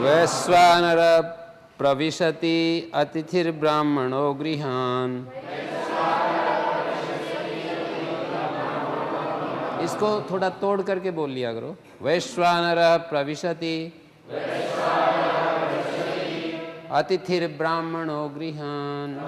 वैश्वानर प्रविशति अतिथिर्ब्राह्मणो गृहान्। इसको थोड़ा तोड़ करके बोल लिया करो। वैश्वानर प्रविशति अतिथिर्ब्राह्मणो गृहान्।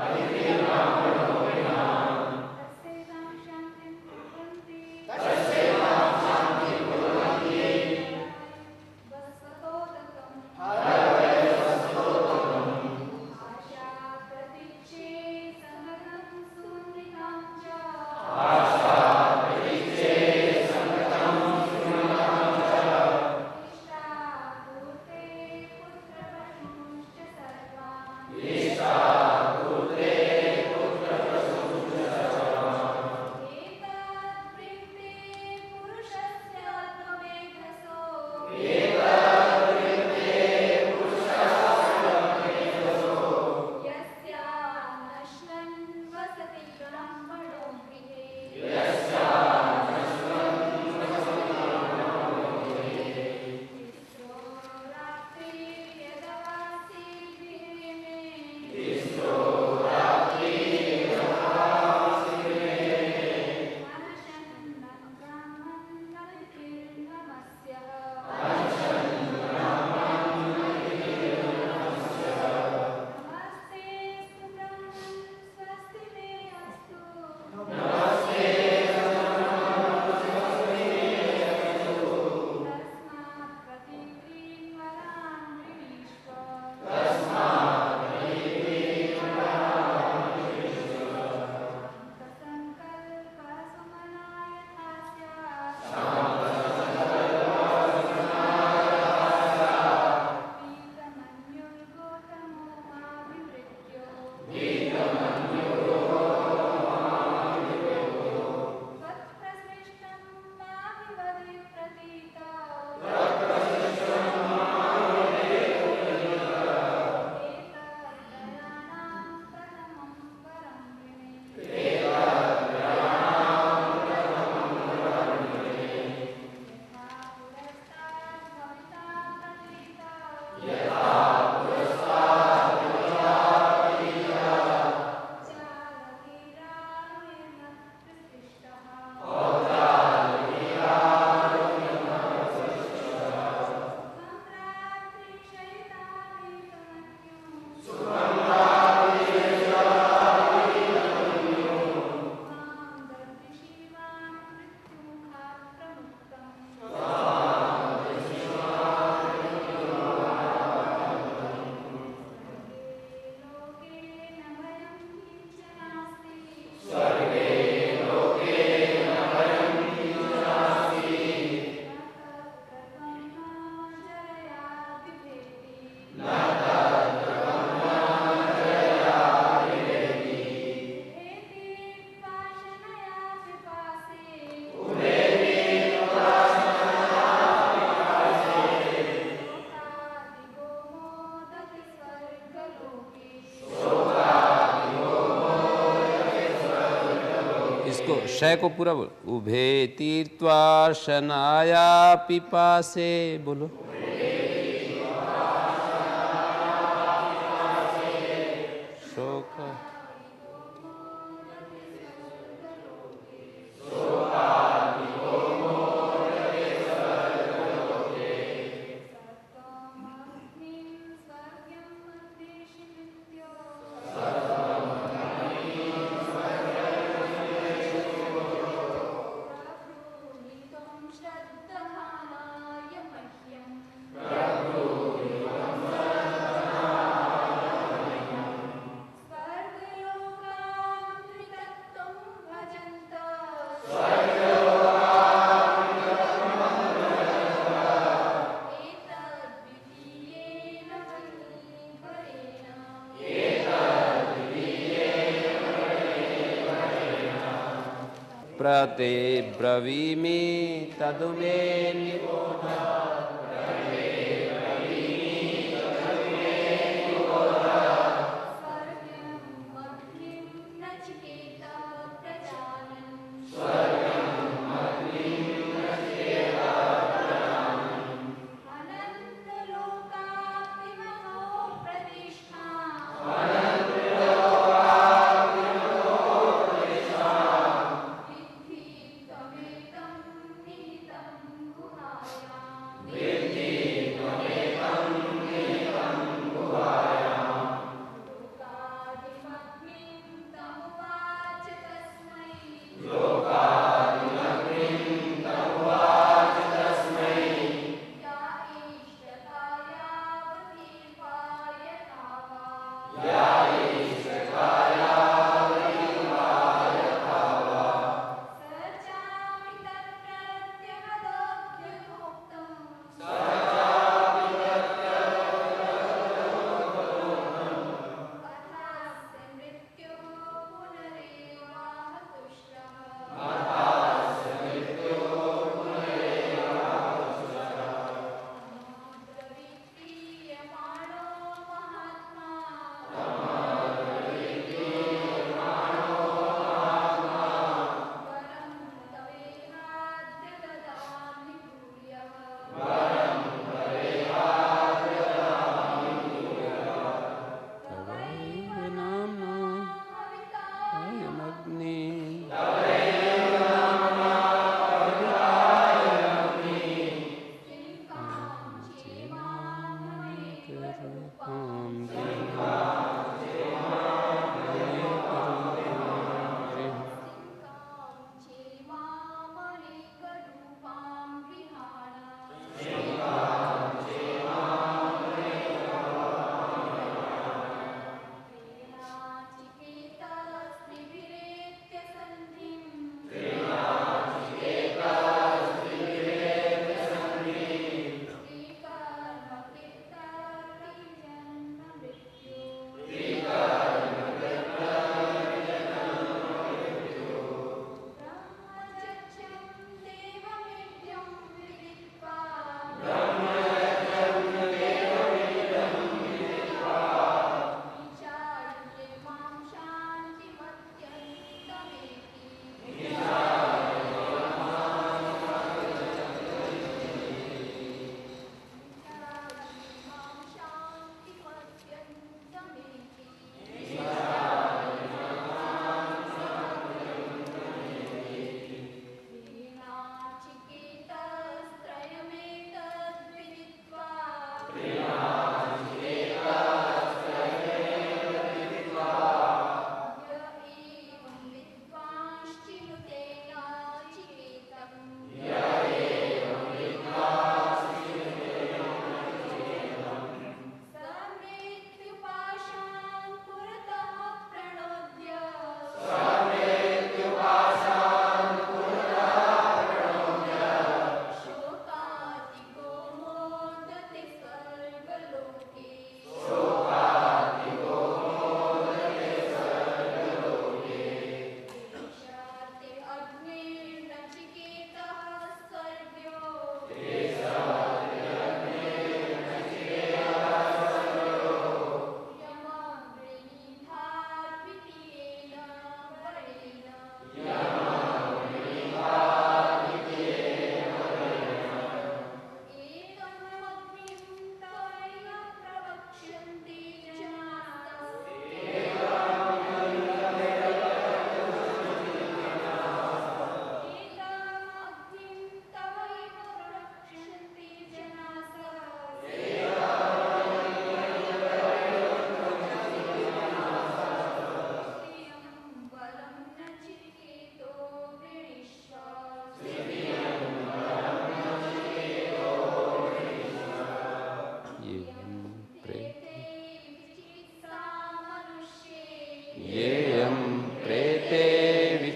शय को पूरा बोलो। उभे तीर्त्वा शनाया पिपासे, बोलो। शोक प्रते ब्रवीमि तदु मे निबोध।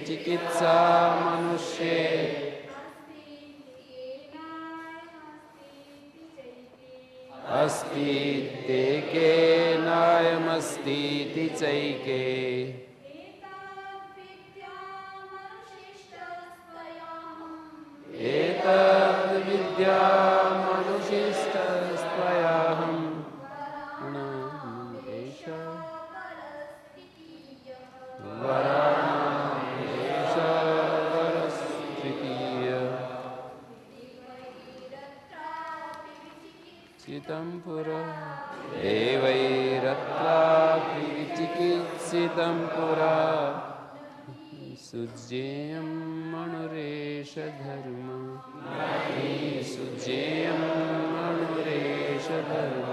चिकित्सा मनुष्ये अस्ति ते केनायमस्तीति चैके तद्विद्या मनुशिष्टस्त्वयाहं एष वरस्तृतीय चितं पुरा देवैरत्रापि विचिकित्सितं पुरा सुज्येयं मनुरेश धर्म सुज्येयं मनुरेश धर्म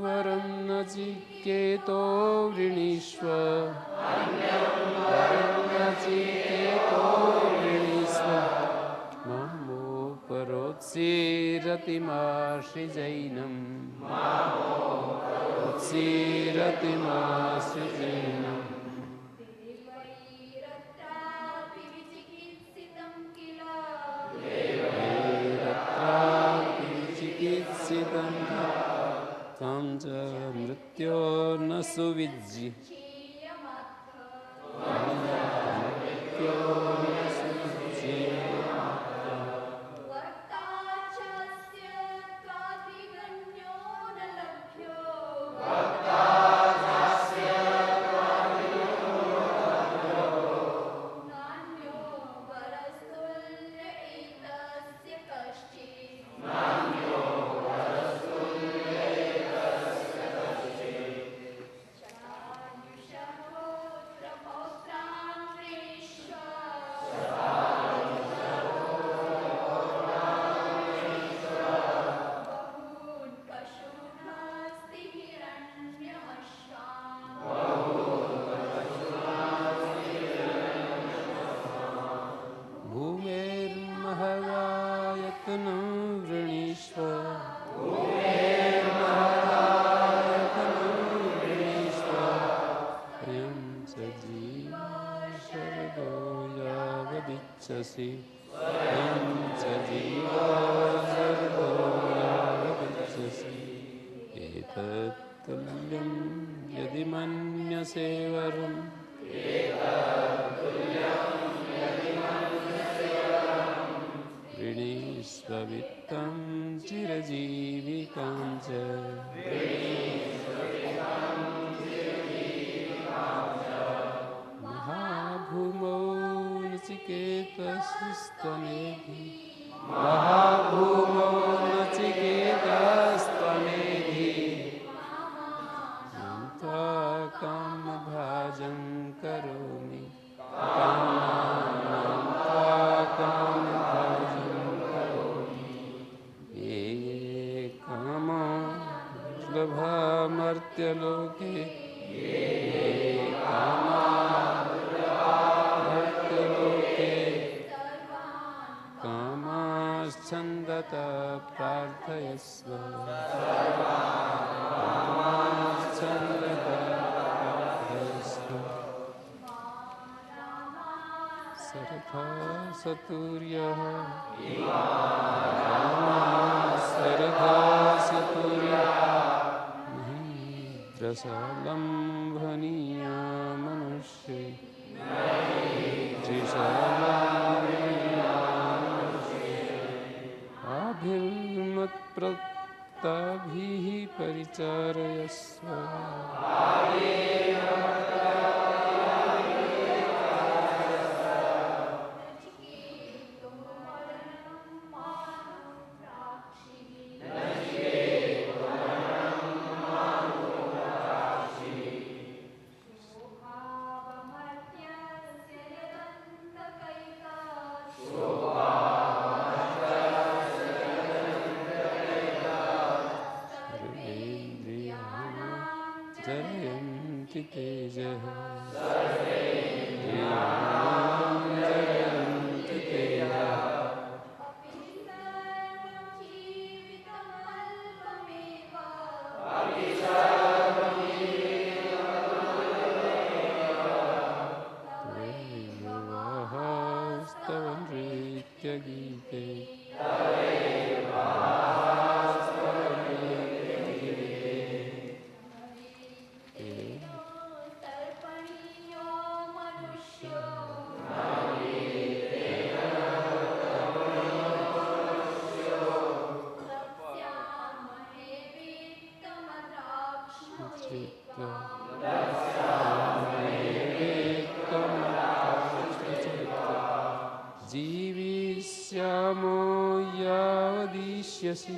वरं नचिकेतो वृणीष्व वरं नचिकेतो वृणीष्व मामोपरोत्सीरतिमाश्रिजैनम् उत्सीरतिमाश्रिजैनम् चिकित्सितं तं च मृत्यो न सुविज्जि एतत्तुल्यं यदि मन्यसे वरम् वृणीष्व वित्तं चिरजीविकां च महाभूमौ नचिकेतस्त्वमेधि महाभूमौ नचिकेतस्त्वमेधि कामभाजं करोमि कामभाजं करोमि ये कामा दुर्लभामर्त्यलोके ये कामा दुर्लभामर्त्यलोके कामाश्छन्दता प्रार्थयस्व कामाश्छन्दता प्रार्थयस्व सरथा सतुर्यः सरथा सतुर्यः त्रिशलम्भनीया मनुष्ये त्रिशलम्भनीया आभिर्मत्प्रक्ताभिः परिचारयस्व जयन्ति तेजः जयन्ति तेजः स्तव नृत्यगीते जीविष्यामो यावदिष्यसि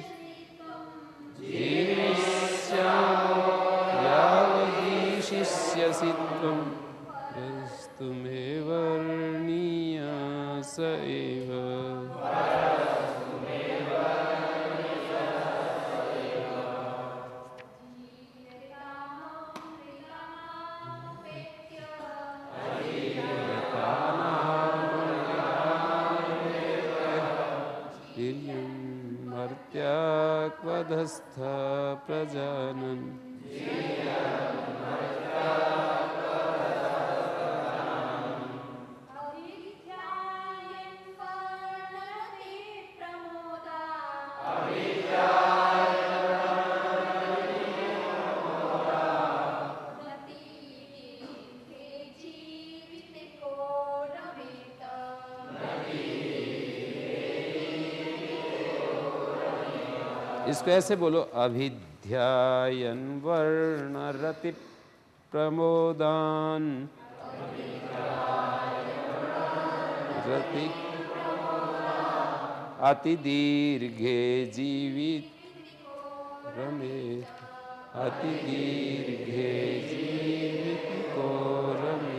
यावदिष्यसि त्वं वस्तुमेवर्णीया स एव। मर्त्याक्वधस्थ प्रजानन् इसको ऐसे बोलो, अभिध्यायन वर्ण रति प्रमोदान रति अति दीर्घे जीवित रमे अति दीर्घे जीवित को रमे।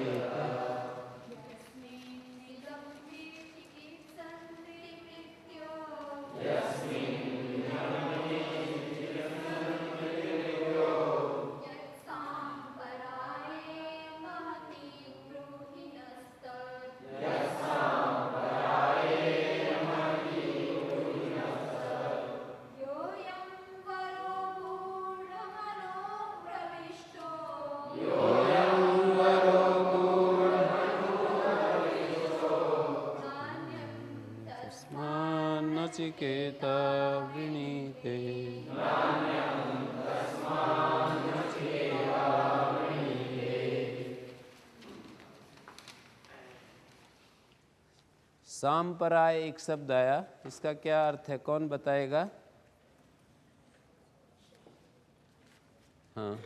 नचिकेता वृणीते सांपराय एक शब्द आया, इसका क्या अर्थ है, कौन बताएगा? हाँ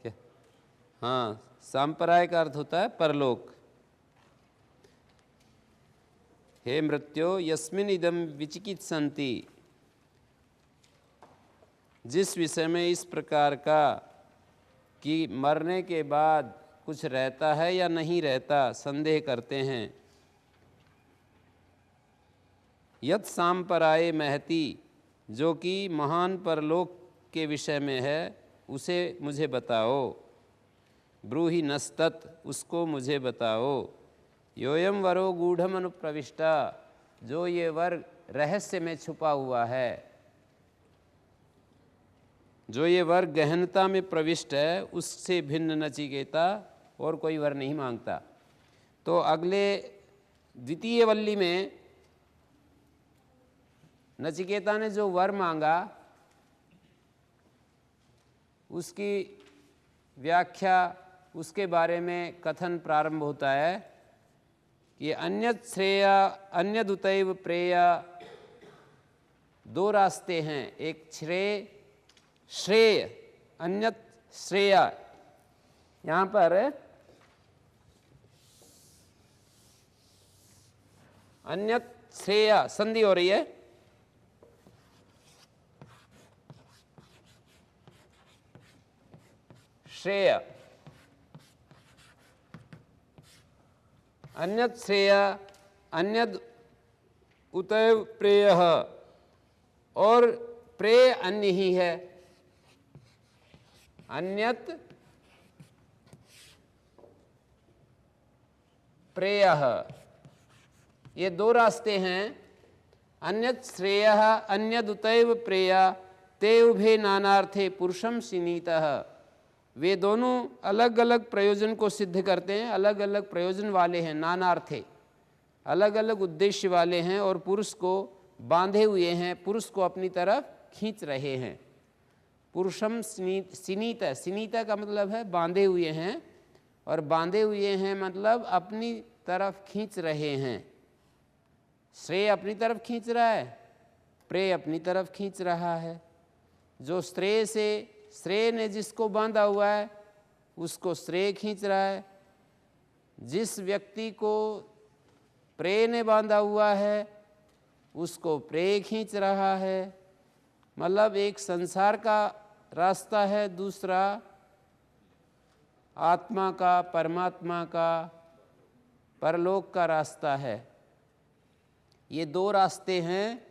क्या? हाँ, सांपराय का अर्थ होता है परलोक। हे मृत्यो यस्मिन् इदं विचिकित्सन्ति, जिस विषय में इस प्रकार का कि मरने के बाद कुछ रहता है या नहीं रहता संदेह करते हैं। यत् सांपराये महति, जो कि महान परलोक के विषय में है, उसे मुझे बताओ। ब्रूहि नस्तत्, उसको मुझे बताओ। योयम वरो गूढ़म अनुप्रविष्टा, जो ये वर रहस्य में छुपा हुआ है, जो ये वर गहनता में प्रविष्ट है, उससे भिन्न नचिकेता और कोई वर नहीं मांगता। तो अगले द्वितीय वल्ली में नचिकेता ने जो वर मांगा उसकी व्याख्या, उसके बारे में कथन प्रारंभ होता है कि अन्यत् श्रेय अन्यदुतैव प्रेय, दो रास्ते हैं, एक श्रेय अन्यत् श्रेय। यहाँ पर अन्यत् श्रेय संधि हो रही है, श्रेय अन्यत् श्रेय अन्यद् उतैव प्रेयः, और प्रेय अन्य ही है। अन्यत् प्रेयः, ये दो रास्ते हैं। अन्यत् श्रेयः अन्यदुतैव प्रेया ते उभे नानार्थे पुरुषम सिनीतः। वे दोनों अलग अलग प्रयोजन को सिद्ध करते हैं, अलग अलग प्रयोजन वाले हैं, नानार्थे अलग अलग उद्देश्य वाले हैं, और पुरुष को बांधे हुए हैं, पुरुष को अपनी तरफ खींच रहे हैं। पुरुषम सिनीत, सिनीता का मतलब है बांधे हुए हैं, और बांधे हुए हैं मतलब अपनी तरफ खींच रहे हैं। श्रेय अपनी तरफ खींच रहा है, प्रेय अपनी तरफ खींच रहा है। जो श्रेय से श्रेय ने जिसको बांधा हुआ है उसको श्रेय खींच रहा है, जिस व्यक्ति को प्रेय ने बांधा हुआ है उसको प्रेय खींच रहा है। मतलब एक संसार का रास्ता है, दूसरा आत्मा का, परमात्मा का, परलोक का रास्ता है। ये दो रास्ते हैं।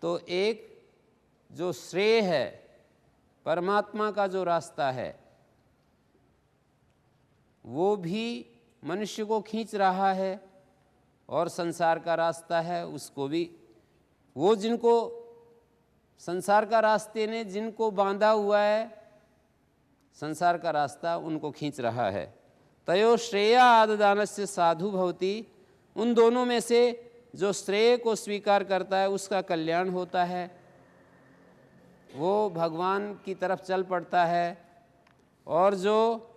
तो एक जो श्रेय है, परमात्मा का जो रास्ता है, वो भी मनुष्य को खींच रहा है, और संसार का रास्ता है उसको भी, वो जिनको संसार का रास्ते ने जिनको बांधा हुआ है, संसार का रास्ता उनको खींच रहा है। तयो श्रेया आददानस्य साधु भवति, उन दोनों में से जो श्रेय को स्वीकार करता है उसका कल्याण होता है, वो भगवान की तरफ चल पड़ता है। और जो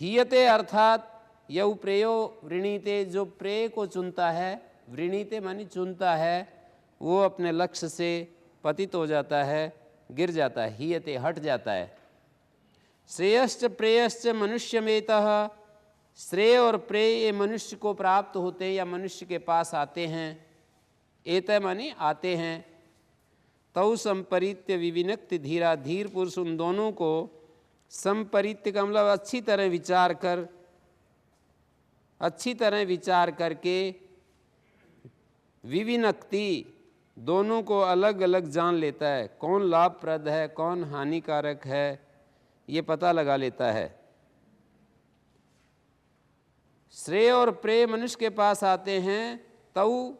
हीयते अर्थात यऊ प्रेयो वृणीते, जो प्रेय को चुनता है, वृणीते मानी चुनता है, वो अपने लक्ष्य से पतित हो जाता है, गिर जाता है, हीयते हट जाता है। श्रेयश्च प्रेयश्च मनुष्यमेतः, श्रेय और प्रेय ये मनुष्य को प्राप्त होते हैं या मनुष्य के पास आते हैं। एत मानी आते हैं। तौ संपरित्य विविनक्ति धीरा, धीर पुरुष उन दोनों को संपरित्य का मतलब अच्छी तरह विचार कर, अच्छी तरह विचार करके, विविनक्ति दोनों को अलग अलग जान लेता है, कौन लाभप्रद है कौन हानिकारक है, ये पता लगा लेता है। श्रेय और प्रेय मनुष्य के पास आते हैं, तौ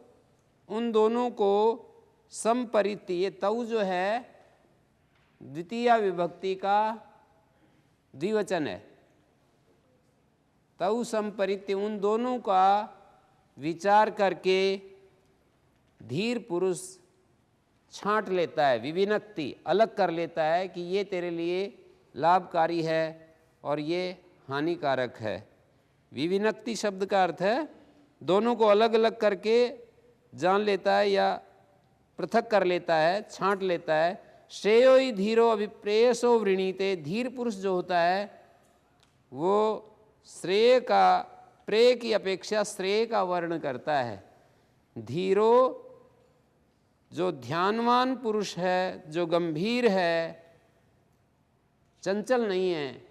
उन दोनों को संपरित्य, ये तौ जो है द्वितीय विभक्ति का द्विवचन है। तौ संपरित्य उन दोनों का विचार करके धीर पुरुष छांट लेता है, विविनक्ति अलग कर लेता है कि ये तेरे लिए लाभकारी है और ये हानिकारक है। विविनक्ति शब्द का अर्थ है दोनों को अलग अलग करके जान लेता है या पृथक कर लेता है, छांट लेता है। श्रेयो ही धीरो अभिप्रेयसो वृणीते, धीर पुरुष जो होता है वो श्रेय का, प्रेय की अपेक्षा श्रेय का वर्ण करता है। धीरो जो ध्यानवान पुरुष है, जो गंभीर है, चंचल नहीं है।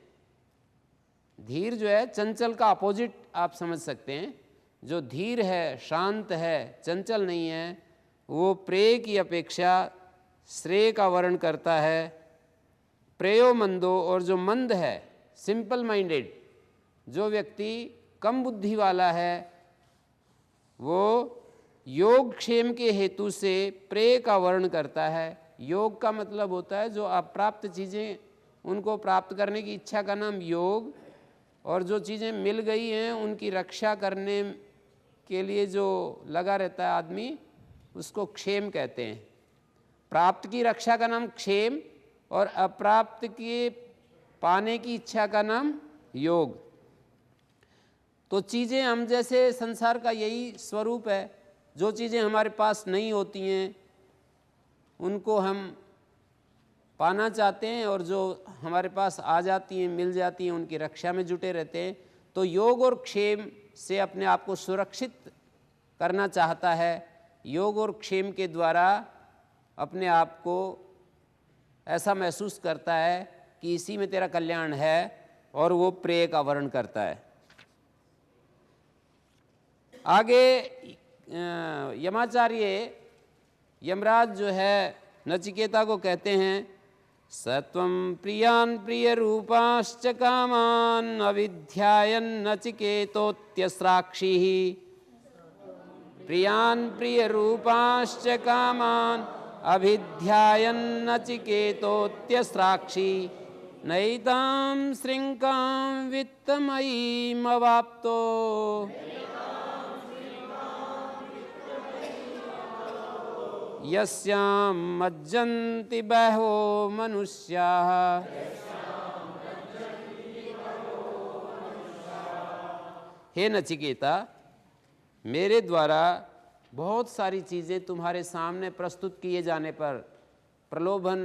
धीर जो है चंचल का अपोजिट आप समझ सकते हैं। जो धीर है, शांत है, चंचल नहीं है, वो प्रेय की अपेक्षा श्रेय का वर्ण करता है। प्रेयो मंदो, और जो मंद है, सिंपल माइंडेड, जो व्यक्ति कम बुद्धि वाला है, वो योग क्षेम के हेतु से प्रेय का वर्ण करता है। योग का मतलब होता है जो अप्राप्त चीज़ें उनको प्राप्त करने की इच्छा का नाम योग, और जो चीज़ें मिल गई हैं उनकी रक्षा करने के लिए जो लगा रहता है आदमी, उसको क्षेम कहते हैं। प्राप्त की रक्षा का नाम क्षेम, और अप्राप्त के पाने की इच्छा का नाम योग। तो चीज़ें हम जैसे संसार का यही स्वरूप है, जो चीज़ें हमारे पास नहीं होती हैं उनको हम पाना चाहते हैं, और जो हमारे पास आ जाती हैं, मिल जाती हैं, उनकी रक्षा में जुटे रहते हैं। तो योग और क्षेम से अपने आप को सुरक्षित करना चाहता है। योग और क्षेम के द्वारा अपने आप को ऐसा महसूस करता है कि इसी में तेरा कल्याण है, और वो प्रेय का वर्ण करता है। आगे यमाचार्य यमराज जो है नचिकेता को कहते हैं, सत्वं प्रियान प्रिय रूपाश्च कामान अविध्यायन नचिकेतोत्यस्राक्षी। प्रियान प्रिय रूपाश्च कामान अभिध्यायन नचिकेतोत्यस्राक्षी। नैतां श्रृंकां वित्तमयीम अवाप्तो। यस्यां मज्जन्ति बहवो मनुष्याः। हे नचिकेता, मेरे द्वारा बहुत सारी चीज़ें तुम्हारे सामने प्रस्तुत किए जाने पर प्रलोभन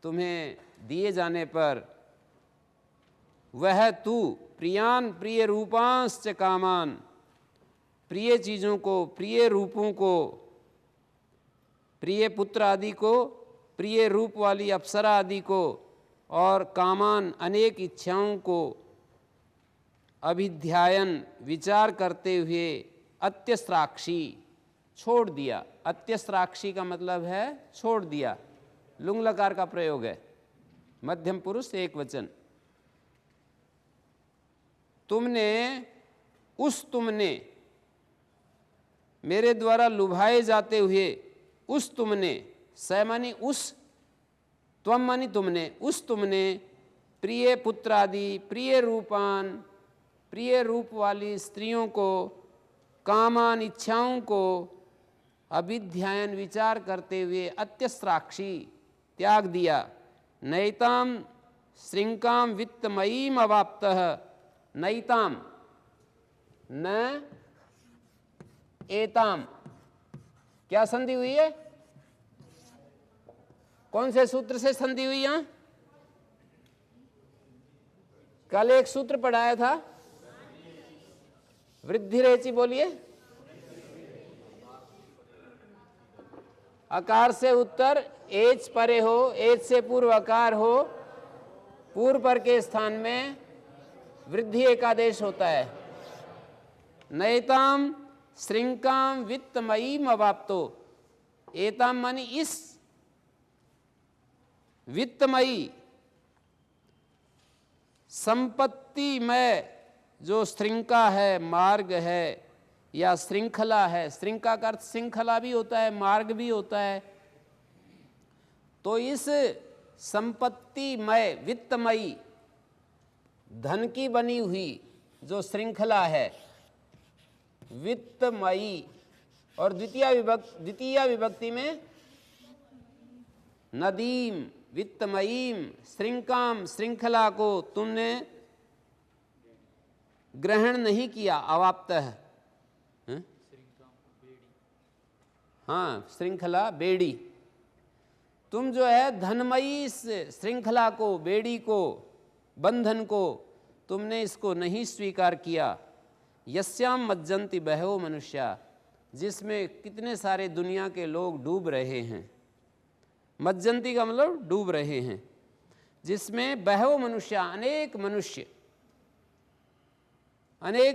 तुम्हें दिए जाने पर वह तू प्रियान प्रिय रूपांश्च कामान, प्रिय चीज़ों को, प्रिय रूपों को, प्रिय पुत्र आदि को, प्रिय रूप वाली अप्सरा आदि को और कामान अनेक इच्छाओं को अभिध्यायन विचार करते हुए अत्यस्त्राक्षी छोड़ दिया। अत्यस्त्राक्षी का मतलब है छोड़ दिया, लुंग लकार का प्रयोग है, मध्यम पुरुष एक वचन। तुमने मेरे द्वारा लुभाए जाते हुए उस तुमने, स मानी उस, त्वम मानी तुमने, उस तुमने प्रिय पुत्र आदि, प्रिय रूपान, प्रिय रूप वाली स्त्रियों को, कामान इच्छाओं को अभिध्यायन विचार करते हुए अत्यस्त्राक्षी त्याग दिया। नैताम श्रृंकाम वित्तमयीम अवाप्तः, नैताम न एताम, क्या संधि हुई है? कौन से सूत्र से संधि हुई? यहां कल एक सूत्र पढ़ाया था, वृद्धि रेची, बोलिए। अकार से उत्तर एच परे हो, एच से पूर्व अकार हो, पूर्व पर के स्थान में वृद्धि एकादेश होता है। नैताम श्रृंकाम वित्तमयीम अवाप्तो, एताम मानी इस वित्तमयी संपत्तिमय जो श्रृंखला है, मार्ग है या श्रृंखला है, श्रृंखला का अर्थ श्रृंखला भी होता है, मार्ग भी होता है। तो इस संपत्तिमय वित्तमयी धन की बनी हुई जो श्रृंखला है, वित्तमयी, और द्वितीय विभक्ति में नदीम वित्तमयीम श्रृंकाम, श्रृंखला को तुमने ग्रहण नहीं किया। अवाप्तः, हाँ, श्रृंखला बेड़ी, तुम जो है धनमयी इस श्रृंखला को, बेड़ी को, बंधन को तुमने इसको नहीं स्वीकार किया। यस्याम मज्जन्ति बहवो मनुष्या, जिसमें कितने सारे दुनिया के लोग डूब रहे हैं। मज्जन्ति का मतलब डूब रहे हैं, जिसमें बहवो मनुष्या, अनेक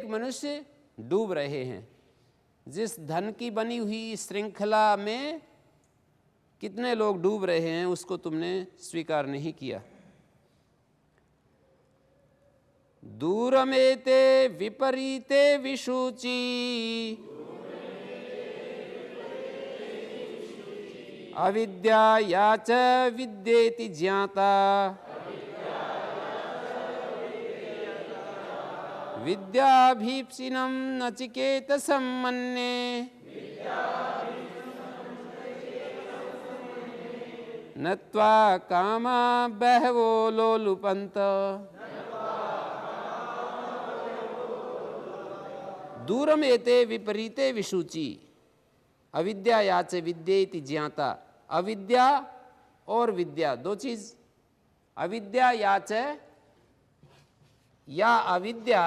मनुष्य डूब रहे हैं। जिस धन की बनी हुई श्रृंखला में कितने लोग डूब रहे हैं, उसको तुमने स्वीकार नहीं किया। दूरमेते विपरीते विशुचि, अविद्या च विद्येति ज्ञाता, विद्याभीप्सिनं नचिकेतसं मन्ये, नत्वा कामा बहवो लोलुपन्त। दूरम एते विपरीते विशुचि, अविद्या याच विद्येति ज्ञाता। अविद्या और विद्या दो चीज, अविद्या याच या अविद्या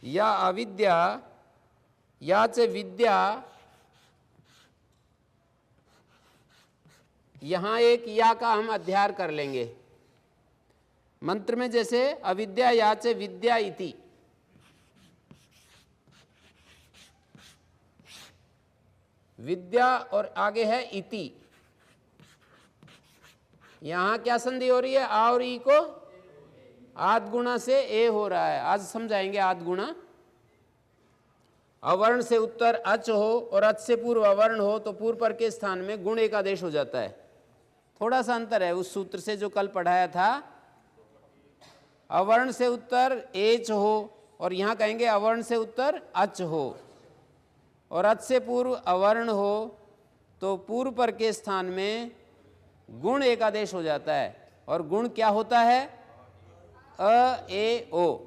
या अविद्या याच विद्या, यहां एक या का हम अध्याय कर लेंगे। मंत्र में जैसे अविद्या याच विद्या इति, विद्या और आगे है इति, यहां क्या संधि हो रही है? आ और ई को आद गुणा से ए हो रहा है। आज समझाएंगे आद गुणा। अवर्ण से उत्तर अच हो और अच से पूर्व अवर्ण हो तो पूर्व पर के स्थान में गुण एकादेश हो जाता है। थोड़ा सा अंतर है उस सूत्र से जो कल पढ़ाया था। अवर्ण से उत्तर एच हो और यहां कहेंगे अवर्ण से उत्तर अच हो, और अच से पूर्व अवर्ण हो तो पूर्व पर के स्थान में गुण एकादेश हो जाता है। और गुण क्या होता है? अ ए ओ।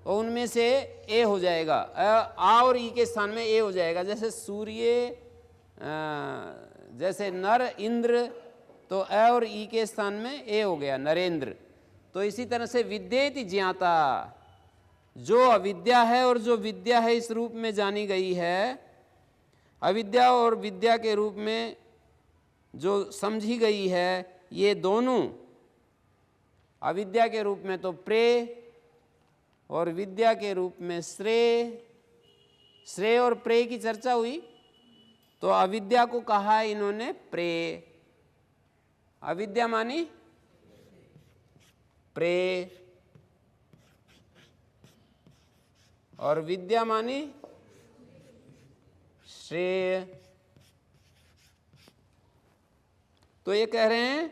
और उनमें से ए हो जाएगा, आ और ई के स्थान में ए हो जाएगा। जैसे सूर्य, जैसे नर इंद्र, तो अ और ई के स्थान में ए हो गया नरेंद्र। तो इसी तरह से विद्येति ज्ञाता, जो अविद्या है और जो विद्या है इस रूप में जानी गई है, अविद्या और विद्या के रूप में जो समझी गई है, ये दोनों अविद्या के रूप में तो प्रे और विद्या के रूप में श्रेय। श्रेय और प्रेय की चर्चा हुई, तो अविद्या को कहा है इन्होंने प्रेय। अविद्या मानी प्रेय और विद्या मानी श्रेय। तो ये कह रहे हैं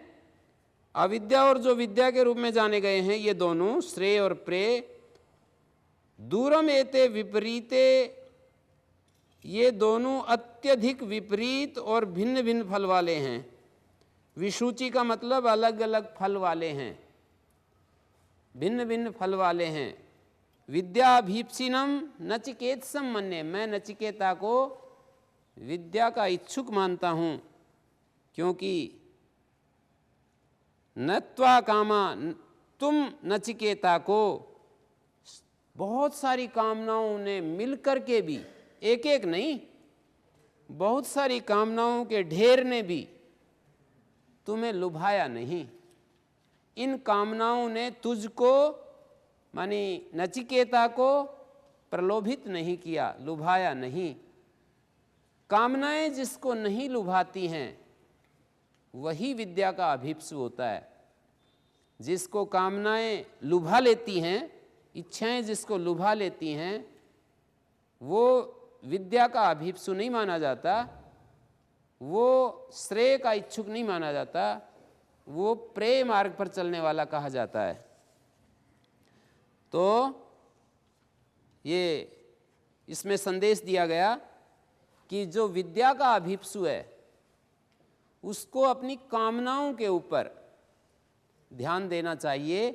अविद्या और जो विद्या के रूप में जाने गए हैं ये दोनों श्रेय और प्रेय, दूरम एते विपरीते, ये दोनों अत्यधिक विपरीत और भिन्न भिन्न फल वाले हैं। विसूची का मतलब अलग अलग फल वाले हैं, भिन्न भिन्न फल वाले हैं। विद्याभीप्सिनम नचिकेतसम मन्ये, मैं नचिकेता को विद्या का इच्छुक मानता हूँ, क्योंकि नत्वा कामा, तुम नचिकेता को बहुत सारी कामनाओं ने मिलकर के भी, एक एक नहीं, बहुत सारी कामनाओं के ढेर ने भी तुम्हें लुभाया नहीं। इन कामनाओं ने तुझको मानी नचिकेता को प्रलोभित नहीं किया, लुभाया नहीं। कामनाएं जिसको नहीं लुभाती हैं वही विद्या का अभिप्सु होता है। जिसको कामनाएं लुभा लेती हैं, इच्छाएं जिसको लुभा लेती हैं, वो विद्या का अभिप्सु नहीं माना जाता, वो श्रेय का इच्छुक नहीं माना जाता, वो प्रेय मार्ग पर चलने वाला कहा जाता है। तो ये इसमें संदेश दिया गया कि जो विद्या का अभिप्सु है उसको अपनी कामनाओं के ऊपर ध्यान देना चाहिए।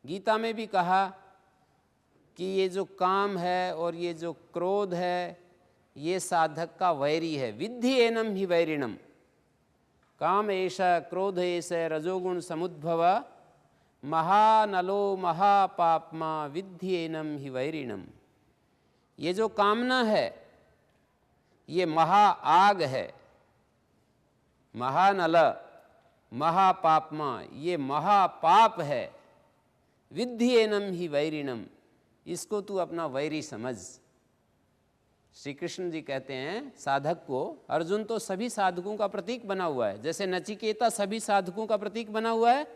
गीता में भी कहा कि ये जो काम है और ये जो क्रोध है ये साधक का वैरी है। विद्धि एनम ही वैरिणम, काम ऐसा क्रोध ऐसा रजोगुण समुद्भव, महानलो महापापमा विद्धि एनम ही वैरिणम। ये जो कामना है ये महा आग है, महानल महापापमा ये महापाप है। विद्धि एनम ही वैरिणम, इसको तू अपना वैरी समझ। श्री कृष्ण जी कहते हैं साधक को, अर्जुन तो सभी साधकों का प्रतीक बना हुआ है, जैसे नचिकेता सभी साधकों का प्रतीक बना हुआ है,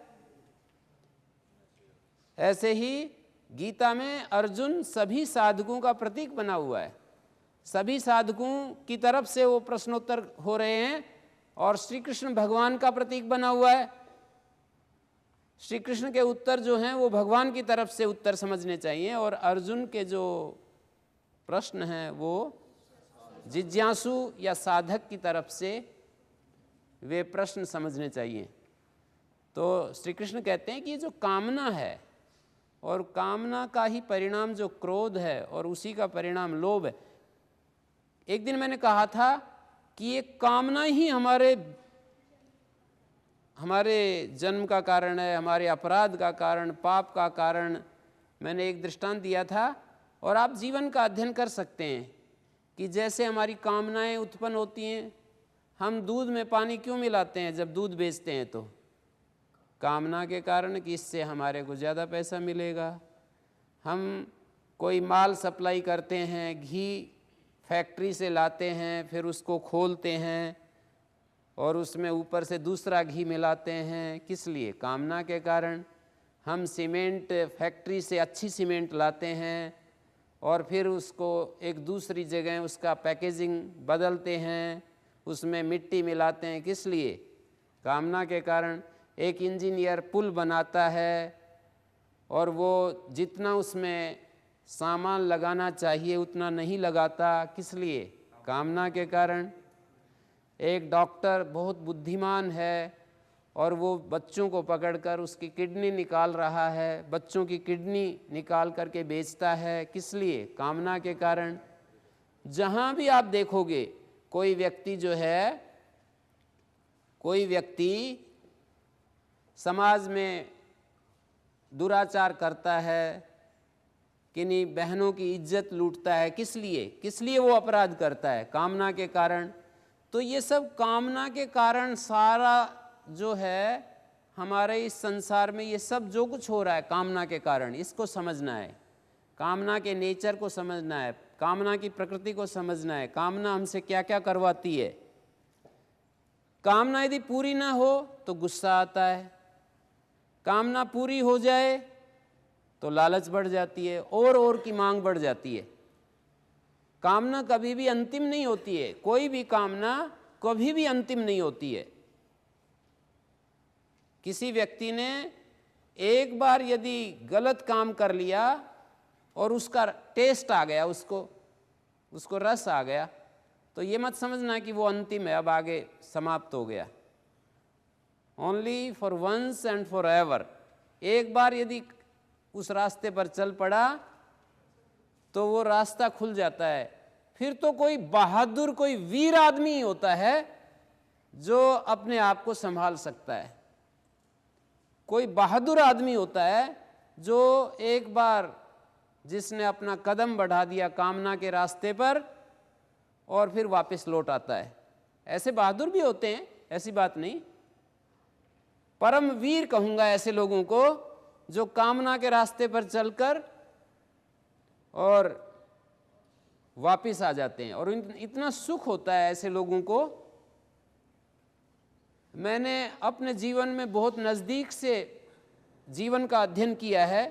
ऐसे ही गीता में अर्जुन सभी साधकों का प्रतीक बना हुआ है। सभी साधकों की तरफ से वो प्रश्नोत्तर हो रहे हैं और श्री कृष्ण भगवान का प्रतीक बना हुआ है। श्री कृष्ण के उत्तर जो हैं वो भगवान की तरफ से उत्तर समझने चाहिए, और अर्जुन के जो प्रश्न हैं वो जिज्ञासु या साधक की तरफ से वे प्रश्न समझने चाहिए। तो श्री कृष्ण कहते हैं कि जो कामना है और कामना का ही परिणाम जो क्रोध है और उसी का परिणाम लोभ है। एक दिन मैंने कहा था कि ये कामना ही हमारे जन्म का कारण है, हमारे अपराध का कारण, पाप का कारण। मैंने एक दृष्टांत दिया था, और आप जीवन का अध्ययन कर सकते हैं कि जैसे हमारी कामनाएं उत्पन्न होती हैं। हम दूध में पानी क्यों मिलाते हैं जब दूध बेचते हैं? तो कामना के कारण कि इससे हमारे को ज़्यादा पैसा मिलेगा। हम कोई माल सप्लाई करते हैं, घी फैक्ट्री से लाते हैं, फिर उसको खोलते हैं और उसमें ऊपर से दूसरा घी मिलाते हैं। किस लिए? कामना के कारण। हम सीमेंट फैक्ट्री से अच्छी सीमेंट लाते हैं और फिर उसको एक दूसरी जगह उसका पैकेजिंग बदलते हैं, उसमें मिट्टी मिलाते हैं। किस लिए? कामना के कारण। एक इंजीनियर पुल बनाता है और वो जितना उसमें सामान लगाना चाहिए उतना नहीं लगाता। किस लिए? कामना के कारण। एक डॉक्टर बहुत बुद्धिमान है और वो बच्चों को पकड़कर उसकी किडनी निकाल रहा है, बच्चों की किडनी निकाल करके बेचता है। किस लिए? कामना के कारण। जहाँ भी आप देखोगे कोई व्यक्ति जो है, कोई व्यक्ति समाज में दुराचार करता है, किन्हीं बहनों की इज्जत लूटता है, किस लिए वो अपराध करता है? कामना के कारण। तो ये सब कामना के कारण सारा जो है हमारे इस संसार में, ये सब जो कुछ हो रहा है कामना के कारण, इसको समझना है। कामना के नेचर को समझना है, कामना की प्रकृति को समझना है, कामना हमसे क्या क्या करवाती है। कामना यदि पूरी ना हो तो गुस्सा आता है, कामना पूरी हो जाए तो लालच बढ़ जाती है, और की मांग बढ़ जाती है। कामना कभी भी अंतिम नहीं होती है, कोई भी कामना कभी भी अंतिम नहीं होती है। किसी व्यक्ति ने एक बार यदि गलत काम कर लिया और उसका टेस्ट आ गया, उसको रस आ गया, तो ये मत समझना कि वो अंतिम है, अब आगे समाप्त हो गया। Only for once and for ever. एक बार यदि उस रास्ते पर चल पड़ा तो वो रास्ता खुल जाता है। फिर तो कोई बहादुर, कोई वीर आदमी होता है जो अपने आप को संभाल सकता है। कोई बहादुर आदमी होता है जो एक बार जिसने अपना कदम बढ़ा दिया कामना के रास्ते पर और फिर वापस लौट आता है। ऐसे बहादुर भी होते हैं, ऐसी बात नहीं। परम वीर कहूंगा ऐसे लोगों को जो कामना के रास्ते पर चलकर और वापस आ जाते हैं, और इतना सुख होता है ऐसे लोगों को। मैंने अपने जीवन में बहुत नज़दीक से जीवन का अध्ययन किया है।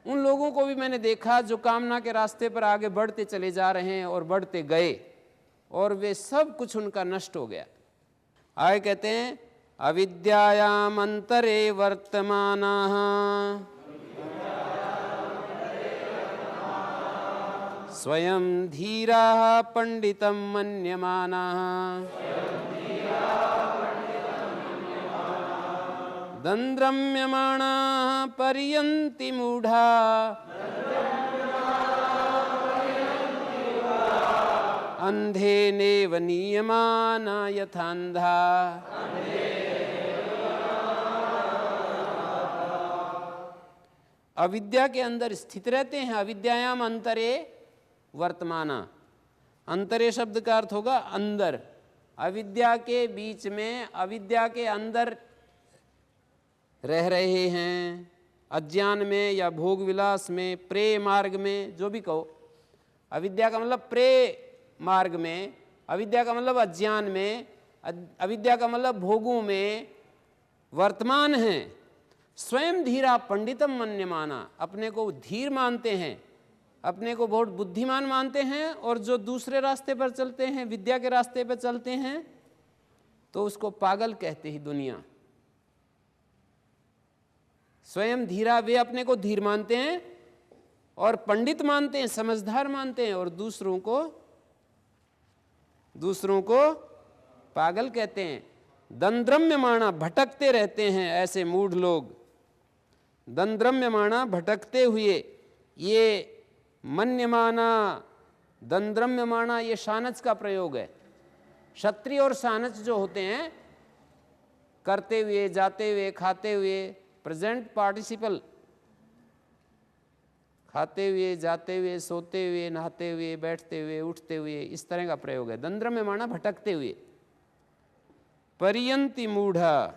उन लोगों को भी मैंने देखा जो कामना के रास्ते पर आगे बढ़ते चले जा रहे हैं और बढ़ते गए, और वे सब कुछ उनका नष्ट हो गया। आगे कहते हैं, अविद्यायाम अंतरे वर्तमानाः स्वयं धीराः पंडितं मन्यमानाः दंद्रम्यमाणाः पर्यन्ति मूढाः अंधेनेव नीयमाना यथांधा। अविद्या के अंदर स्थित रहते हैं। अविद्यायाम अंतरे वर्तमाना। अंतरे शब्द का अर्थ होगा अंदर। अविद्या के बीच में, अविद्या के अंदर रह रहे हैं, अज्ञान में या भोग विलास में, प्रेय मार्ग में, जो भी कहो। अविद्या का मतलब प्रेय मार्ग में, अविद्या का मतलब अज्ञान में, अविद्या का मतलब भोगों में वर्तमान है। स्वयं धीरा पंडितम मन्यमाना। अपने को धीर मानते हैं, अपने को बहुत बुद्धिमान मानते हैं, और जो दूसरे रास्ते पर चलते हैं, विद्या के रास्ते पर चलते हैं, तो उसको पागल कहते ही दुनिया। स्वयं धीरा, वे अपने को धीर मानते हैं और पंडित मानते हैं, समझदार मानते हैं, और दूसरों को पागल कहते हैं। दंद्रम्यमाणा, भटकते रहते हैं ऐसे मूढ़ लोग। दंद्रम्यमाणा, भटकते हुए। ये मन्यमाना, दंद्रम्यमाणा, ये शानच का प्रयोग है। क्षत्रिय और शानच जो होते हैं, करते हुए, जाते हुए, खाते हुए, प्रेजेंट पार्टिसिपल, खाते हुए, जाते हुए, सोते हुए, नहाते हुए, बैठते हुए, उठते हुए, इस तरह का प्रयोग है। दंद्रम्यमाणा, भटकते हुए। पर्यंति मूढ़ा,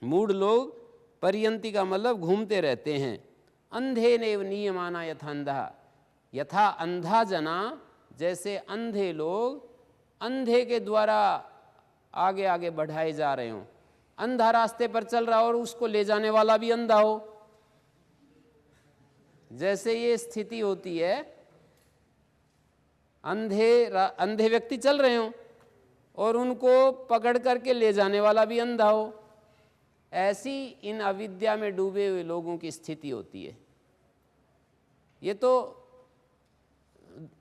मूढ़ लोग, पर्यंति का मतलब घूमते रहते हैं। अंधे नेव नियमाना यथांधा। यथा अंधा जना, जैसे अंधे लोग अंधे के द्वारा आगे आगे बढ़ाए जा रहे हों। अंधा रास्ते पर चल रहा हो और उसको ले जाने वाला भी अंधा हो, जैसे ये स्थिति होती है। अंधे व्यक्ति चल रहे हों और उनको पकड़ करके ले जाने वाला भी अंधा हो, ऐसी इन अविद्या में डूबे हुए लोगों की स्थिति होती है। ये तो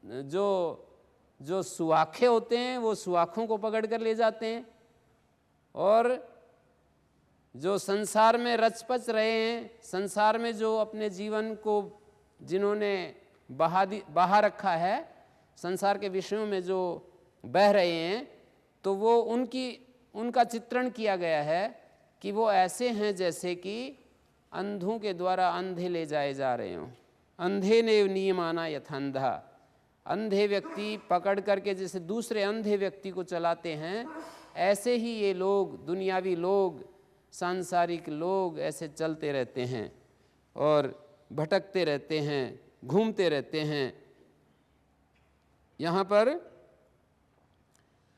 जो सुआखे होते हैं वो सुआखों को पकड़ कर ले जाते हैं, और जो संसार में रच-पच रहे हैं, संसार में जो अपने जीवन को जिन्होंने बहा रखा है, संसार के विषयों में जो बह रहे हैं, तो वो उनका चित्रण किया गया है कि वो ऐसे हैं जैसे कि अंधों के द्वारा अंधे ले जाए जा रहे हों। अंधे ने नियमाना यथांधा, अंधे व्यक्ति पकड़ करके जैसे दूसरे अंधे व्यक्ति को चलाते हैं, ऐसे ही ये लोग, दुनियावी लोग, सांसारिक लोग ऐसे चलते रहते हैं और भटकते रहते हैं, घूमते रहते हैं। यहाँ पर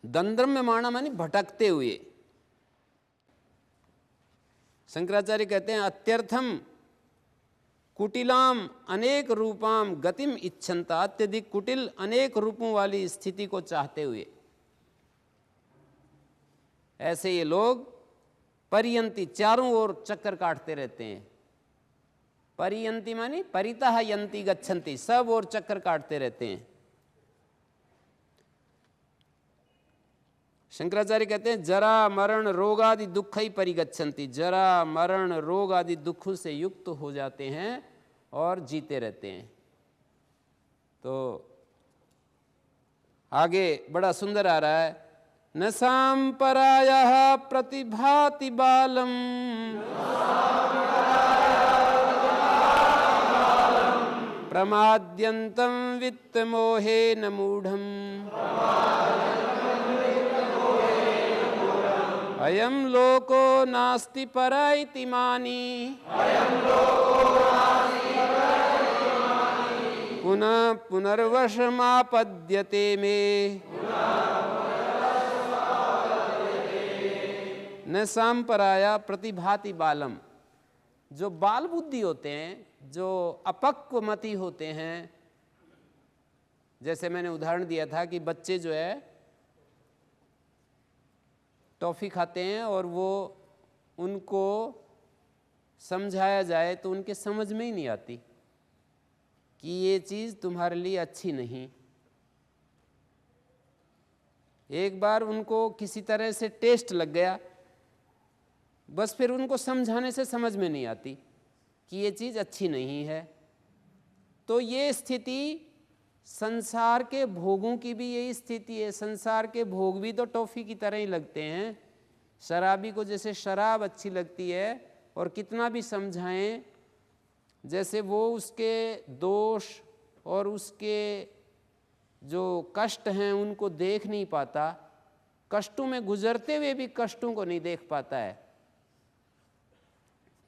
दंद्रम्यमाणा माने भटकते हुए। शंकराचार्य कहते हैं अत्यर्थम कुटिलाम अनेक रूपाम गतिम इच्छन्ता, अत्यधिक कुटिल अनेक रूपों वाली स्थिति को चाहते हुए ऐसे ये लोग परियंती, चारों ओर चक्कर काटते रहते हैं। परियंती मानी परितः यंती गच्छन्ति, सब ओर चक्कर काटते रहते हैं। शंकराचार्य कहते हैं जरा मरण रोग आदि दुख ही परिगच्छन्ति, जरा मरण रोग आदि दुखों से युक्त हो जाते हैं और जीते रहते हैं। तो आगे बड़ा सुंदर आ रहा है, न सांपरायः प्रतिभाति बालम प्रमाद्यन्तं वित्त मोहेन मूढ़म अयं लोको नास्ति परा इति मानी पुनः पुनर्वशमापद्यते में न सांपराया प्रतिभाति बालम। जो बाल बुद्धि होते हैं, जो अपक्वमति होते हैं, जैसे मैंने उदाहरण दिया था कि बच्चे जो है टॉफ़ी खाते हैं और वो उनको समझाया जाए तो उनके समझ में ही नहीं आती कि ये चीज़ तुम्हारे लिए अच्छी नहीं। एक बार उनको किसी तरह से टेस्ट लग गया, बस फिर उनको समझाने से समझ में नहीं आती कि ये चीज़ अच्छी नहीं है। तो ये स्थिति संसार के भोगों की भी यही स्थिति है। संसार के भोग भी तो टॉफ़ी की तरह ही लगते हैं। शराबी को जैसे शराब अच्छी लगती है और कितना भी समझाएं, जैसे वो उसके दोष और उसके जो कष्ट हैं उनको देख नहीं पाता, कष्टों में गुजरते हुए भी कष्टों को नहीं देख पाता है।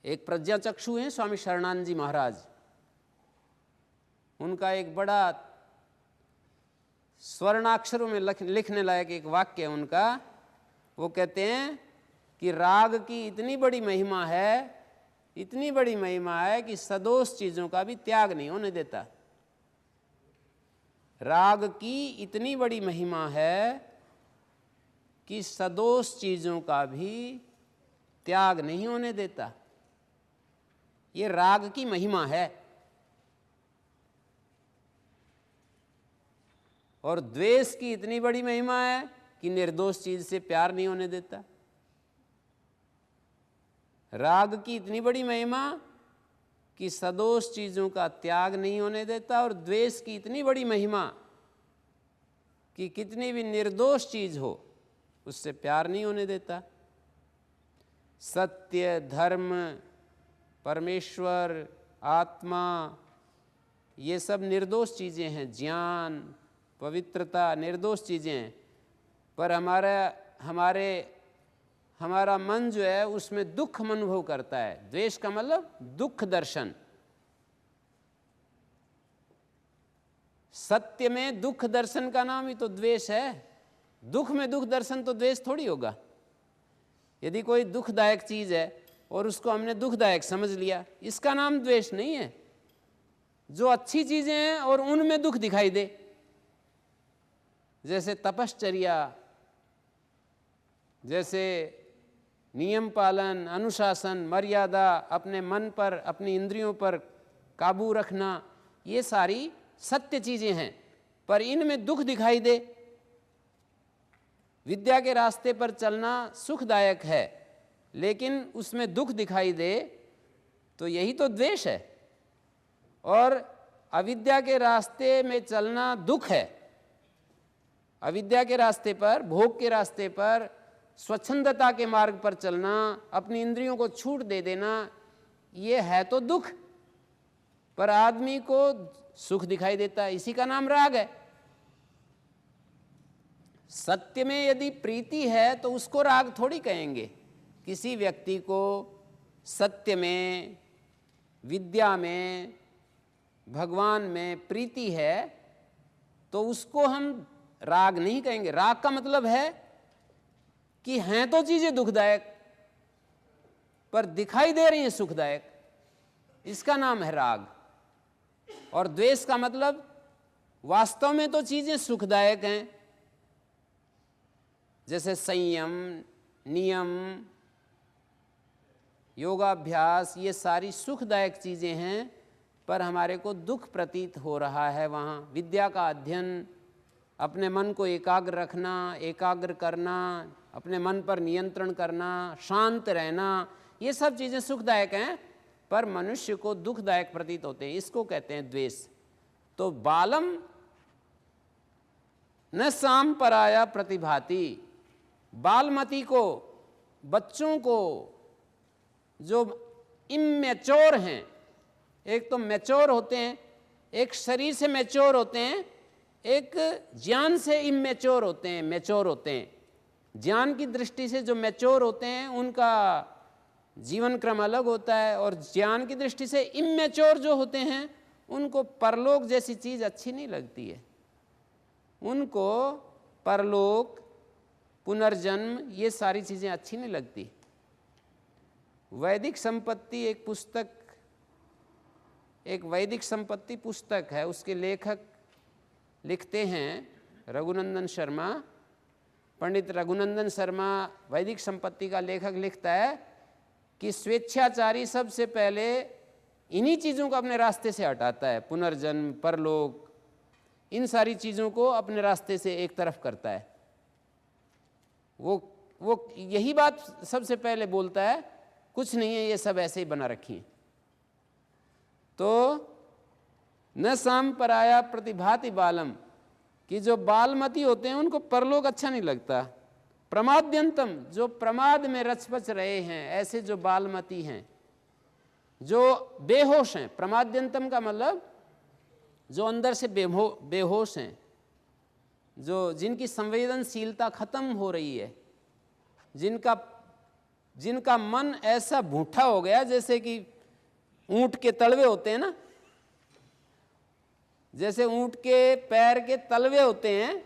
एक प्रज्ञाचक्षु हैं स्वामी शरणानंद जी महाराज, उनका एक बड़ा स्वर्णाक्षरों में लिखने लायक एक वाक्य है उनका। वो कहते हैं कि राग की इतनी बड़ी महिमा है, इतनी बड़ी महिमा है कि सदोष चीज़ों का भी त्याग नहीं होने देता। राग की इतनी बड़ी महिमा है कि सदोष चीज़ों का भी त्याग नहीं होने देता। ये राग की महिमा है। और द्वेष की इतनी बड़ी महिमा है कि निर्दोष चीज से प्यार नहीं होने देता। राग की इतनी बड़ी महिमा कि सदोष चीजों का त्याग नहीं होने देता, और द्वेष की इतनी बड़ी महिमा कि कितनी भी निर्दोष चीज हो उससे प्यार नहीं होने देता। सत्य, धर्म, परमेश्वर, आत्मा, ये सब निर्दोष चीज़ें हैं। ज्ञान, पवित्रता निर्दोष चीज़ें हैं। पर हमारा मन जो है उसमें दुख अनुभव करता है। द्वेष का मतलब दुख दर्शन। सत्य में दुख दर्शन का नाम ही तो द्वेष है। दुख में दुख दर्शन तो द्वेष थोड़ी होगा। यदि कोई दुखदायक चीज़ है और उसको हमने दुखदायक समझ लिया, इसका नाम द्वेष नहीं है। जो अच्छी चीज़ें हैं और उनमें दुख दिखाई दे, जैसे तपश्चर्या, जैसे नियम पालन, अनुशासन, मर्यादा, अपने मन पर, अपनी इंद्रियों पर काबू रखना, ये सारी सत्य चीज़ें हैं, पर इनमें दुख दिखाई दे। विद्या के रास्ते पर चलना सुखदायक है, लेकिन उसमें दुख दिखाई दे तो यही तो द्वेष है। और अविद्या के रास्ते में चलना दुख है। अविद्या के रास्ते पर, भोग के रास्ते पर, स्वच्छंदता के मार्ग पर चलना, अपनी इंद्रियों को छूट दे देना, ये है तो दुख, पर आदमी को सुख दिखाई देता है, इसी का नाम राग है। सत्य में यदि प्रीति है तो उसको राग थोड़ी कहेंगे। किसी व्यक्ति को सत्य में, विद्या में, भगवान में प्रीति है तो उसको हम राग नहीं कहेंगे। राग का मतलब है कि हैं तो चीजें दुखदायक पर दिखाई दे रही हैं सुखदायक, इसका नाम है राग। और द्वेष का मतलब वास्तव में तो चीजें सुखदायक हैं, जैसे संयम, नियम, योगाभ्यास, ये सारी सुखदायक चीजें हैं, पर हमारे को दुख प्रतीत हो रहा है वहाँ। विद्या का अध्ययन, अपने मन को एकाग्र रखना, एकाग्र करना, अपने मन पर नियंत्रण करना, शांत रहना, ये सब चीज़ें सुखदायक हैं पर मनुष्य को दुखदायक प्रतीत होते हैं, इसको कहते हैं द्वेष। तो बालम न साम पराया प्रतिभाति, बालमती को, बच्चों को जो इमेच्योर हैं, एक तो मैच्योर होते हैं, एक शरीर से मैच्योर होते हैं, एक ज्ञान से इमेच्योर होते हैं, मैच्योर होते हैं। ज्ञान की दृष्टि से जो मैच्योर होते हैं उनका जीवन क्रम अलग होता है, और ज्ञान की दृष्टि से इमेच्योर जो होते हैं उनको परलोक जैसी चीज़ अच्छी नहीं लगती है। उनको परलोक, पुनर्जन्म, ये सारी चीज़ें अच्छी नहीं लगती। वैदिक संपत्ति एक पुस्तक, एक वैदिक संपत्ति पुस्तक है, उसके लेखक लिखते हैं रघुनंदन शर्मा, पंडित रघुनंदन शर्मा वैदिक संपत्ति का लेखक लिखता है कि स्वेच्छाचारी सबसे पहले इन्हीं चीज़ों को अपने रास्ते से हटाता है, पुनर्जन्म, परलोक, इन सारी चीज़ों को अपने रास्ते से एक तरफ करता है। वो यही बात सबसे पहले बोलता है, कुछ नहीं है, ये सब ऐसे ही बना रखी है। तो न साम पराया प्रतिभाति बालम, कि जो बालमती होते हैं उनको परलोक अच्छा नहीं लगता। प्रमाद्यंतम, जो प्रमाद में रचपच रहे हैं, ऐसे जो बालमती हैं, जो बेहोश हैं। प्रमाद्यंतम का मतलब जो अंदर से बेहोश हैं, जो जिनकी संवेदनशीलता खत्म हो रही है, जिनका मन ऐसा भूठा हो गया जैसे कि ऊंट के तलवे होते हैं ना, जैसे ऊंट के पैर के तलवे होते हैं,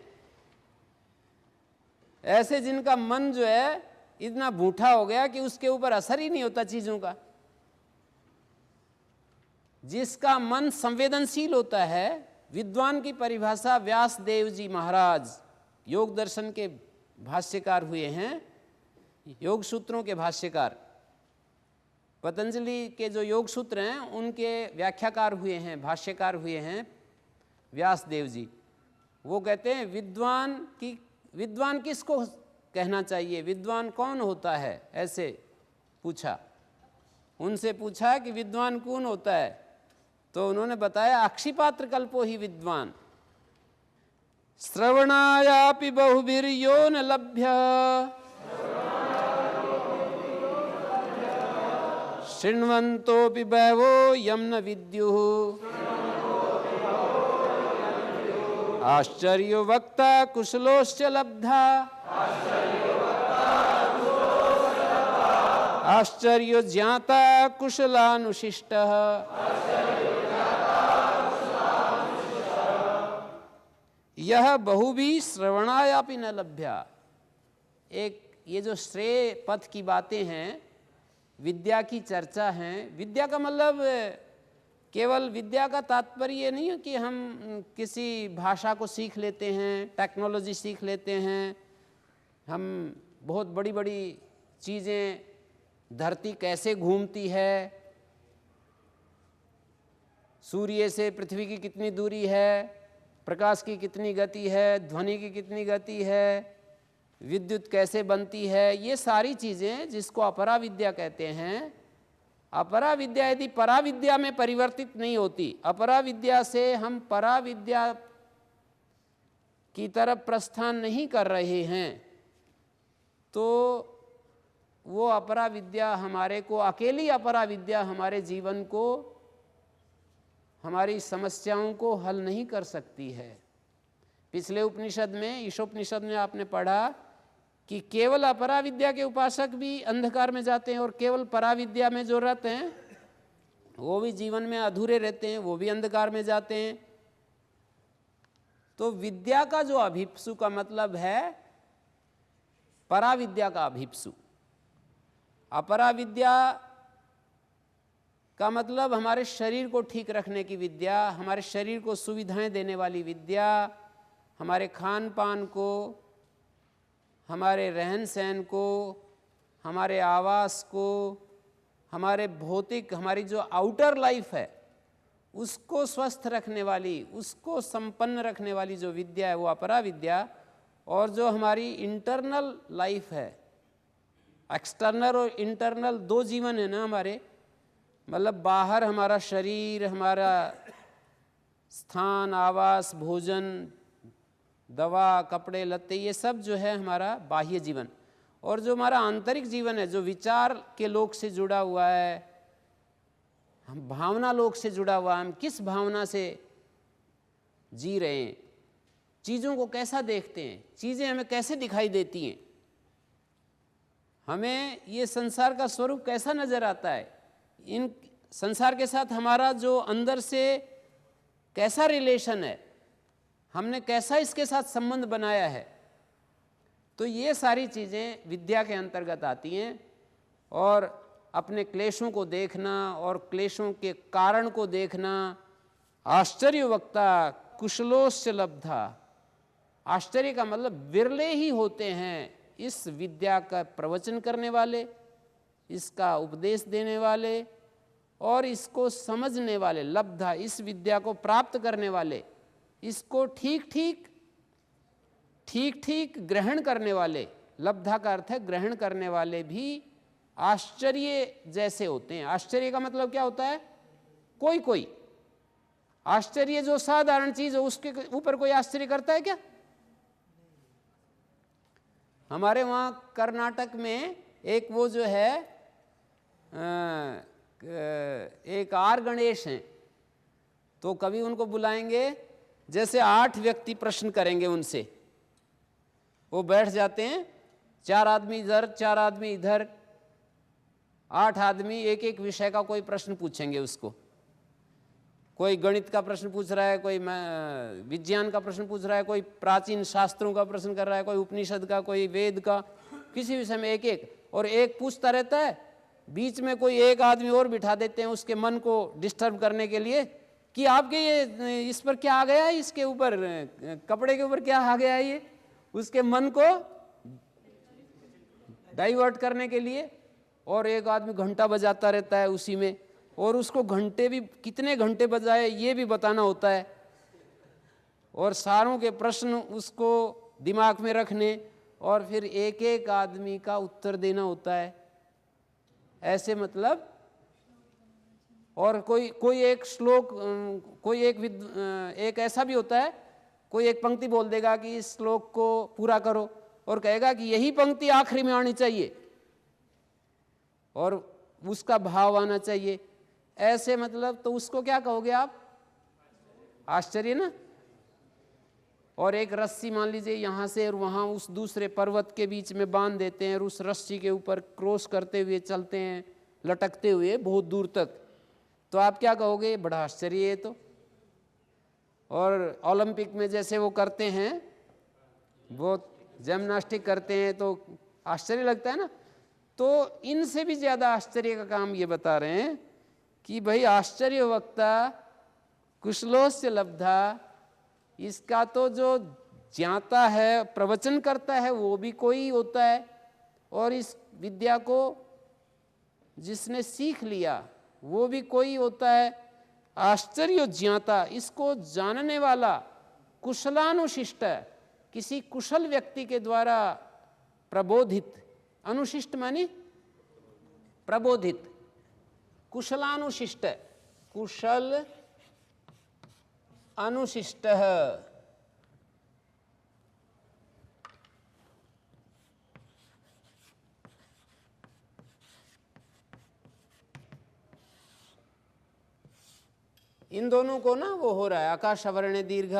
ऐसे जिनका मन जो है इतना भूठा हो गया कि उसके ऊपर असर ही नहीं होता चीजों का। जिसका मन संवेदनशील होता है, विद्वान की परिभाषा व्यास देव जी महाराज योग दर्शन के भाष्यकार हुए हैं, योग सूत्रों के भाष्यकार, पतंजलि के जो योग सूत्र हैं उनके व्याख्याकार हुए हैं, भाष्यकार हुए हैं व्यास देव जी। वो कहते हैं विद्वान किसको कहना चाहिए, विद्वान कौन होता है, ऐसे पूछा, उनसे पूछा कि विद्वान कौन होता है, तो उन्होंने बताया अक्षिपात्र कल्पो ही विद्वान, श्रवणायापि बहुभिर्यो न लभ्य, शृण्वन्तोऽपि बहवो यं न विद्युः, आश्चर्यो वक्ता कुशलोश्च लब्धा, आश्चर्यो ज्ञाता कुशलानुशिष्टः। यह बहुभी श्रवणायापि न लभ्या। एक ये जो श्रेय पथ की बातें हैं, विद्या की चर्चा है। विद्या का मतलब केवल विद्या का तात्पर्य ये नहीं है कि हम किसी भाषा को सीख लेते हैं, टेक्नोलॉजी सीख लेते हैं, हम बहुत बड़ी बड़ी चीज़ें, धरती कैसे घूमती है, सूर्य से पृथ्वी की कितनी दूरी है, प्रकाश की कितनी गति है, ध्वनि की कितनी गति है, विद्युत कैसे बनती है, ये सारी चीज़ें जिसको अपरा विद्या कहते हैं। अपरा विद्या यदि परा विद्या में परिवर्तित नहीं होती, अपरा विद्या से हम परा विद्या की तरफ प्रस्थान नहीं कर रहे हैं, तो वो अपरा विद्या हमारे को, अकेली अपरा विद्या हमारे जीवन को, हमारी समस्याओं को हल नहीं कर सकती है। पिछले उपनिषद में, ईशोपनिषद में आपने पढ़ा कि केवल अपरा विद्या के उपासक भी अंधकार में जाते हैं और केवल परा विद्या में जो रहते हैं वो भी जीवन में अधूरे रहते हैं, वो भी अंधकार में जाते हैं। तो विद्या का जो अभिप्सु का मतलब है परा विद्या का अभिप्सु। अपरा विद्या का मतलब हमारे शरीर को ठीक रखने की विद्या, हमारे शरीर को सुविधाएं देने वाली विद्या, हमारे खान पान को, हमारे रहन सहन को, हमारे आवास को, हमारे भौतिक, हमारी जो आउटर लाइफ है उसको स्वस्थ रखने वाली, उसको संपन्न रखने वाली जो विद्या है वो अपरा विद्या। और जो हमारी इंटरनल लाइफ है, एक्सटर्नल और इंटरनल दो जीवन है ना हमारे, मतलब बाहर हमारा शरीर, हमारा स्थान, आवास, भोजन, दवा, कपड़े लत्ते, ये सब जो है हमारा बाह्य जीवन। और जो हमारा आंतरिक जीवन है, जो विचार के लोक से जुड़ा हुआ है, हम भावना लोक से जुड़ा हुआ है, हम किस भावना से जी रहे हैं, चीज़ों को कैसा देखते हैं, चीज़ें हमें कैसे दिखाई देती हैं, हमें ये संसार का स्वरूप कैसा नज़र आता है, इन संसार के साथ हमारा जो अंदर से कैसा रिलेशन है, हमने कैसा इसके साथ संबंध बनाया है। तो ये सारी चीज़ें विद्या के अंतर्गत आती हैं। और अपने क्लेशों को देखना और क्लेशों के कारण को देखना। आश्चर्यवक्ता कुशलोस्य लब्धा, आश्चर्य का मतलब विरले ही होते हैं इस विद्या का प्रवचन करने वाले, इसका उपदेश देने वाले और इसको समझने वाले, लब्धा, इस विद्या को प्राप्त करने वाले, इसको ठीक ठीक ग्रहण करने वाले। लब्धा का अर्थ है ग्रहण करने वाले भी आश्चर्य जैसे होते हैं। आश्चर्य का मतलब क्या होता है? कोई आश्चर्य जो साधारण चीज है उसके ऊपर कोई आश्चर्य करता है क्या? हमारे वहाँ कर्नाटक में एक वो जो है एक आर गणेश हैं, तो कभी उनको बुलाएंगे, जैसे 8 व्यक्ति प्रश्न करेंगे उनसे, वो बैठ जाते हैं, 4 आदमी इधर 4 आदमी इधर, 8 आदमी एक एक विषय का कोई प्रश्न पूछेंगे उसको। कोई गणित का प्रश्न पूछ रहा है, कोई विज्ञान का प्रश्न पूछ रहा है, कोई प्राचीन शास्त्रों का प्रश्न कर रहा है, कोई उपनिषद का, कोई वेद का, किसी विषय में एक एक, और एक पूछता रहता है। बीच में कोई एक आदमी और बिठा देते हैं उसके मन को डिस्टर्ब करने के लिए कि आपके ये इस पर क्या आ गया है, इसके ऊपर कपड़े के ऊपर क्या आ गया है, ये उसके मन को डाइवर्ट करने के लिए। और एक आदमी घंटा बजाता रहता है उसी में, और उसको घंटे भी कितने घंटे बजाए ये भी बताना होता है, और सारों के प्रश्न उसको दिमाग में रखने और फिर एक एक आदमी का उत्तर देना होता है। ऐसे मतलब, और कोई एक श्लोक, कोई एक ऐसा भी होता है, कोई एक पंक्ति बोल देगा कि इस श्लोक को पूरा करो, और कहेगा कि यही पंक्ति आखिरी में आनी चाहिए और उसका भाव आना चाहिए। ऐसे मतलब, तो उसको क्या कहोगे आप? आश्चर्य ना। और एक रस्सी मान लीजिए यहाँ से और वहाँ उस दूसरे पर्वत के बीच में बांध देते हैं और उस रस्सी के ऊपर क्रॉस करते हुए चलते हैं, लटकते हुए बहुत दूर तक, तो आप क्या कहोगे? बड़ा आश्चर्य है तो। और ओलंपिक में जैसे वो करते हैं, वो जिम्नास्टिक करते हैं, तो आश्चर्य लगता है ना। तो इनसे भी ज़्यादा आश्चर्य का काम ये बता रहे हैं कि भाई आश्चर्यवक्ता कुशलोस्य लब्धा, इसका तो जो ज्ञाता है, प्रवचन करता है, वो भी कोई होता है, और इस विद्या को जिसने सीख लिया वो भी कोई होता है। आश्चर्य ज्ञाता, इसको जानने वाला कुशलानुशिष्ट, किसी कुशल व्यक्ति के द्वारा प्रबोधित, अनुशिष्ट मानी प्रबोधित, कुशलानुशिष्ट, कुशल अनुशिष्ट। इन दोनों को ना वो हो रहा है आकाश अवर्ण दीर्घ,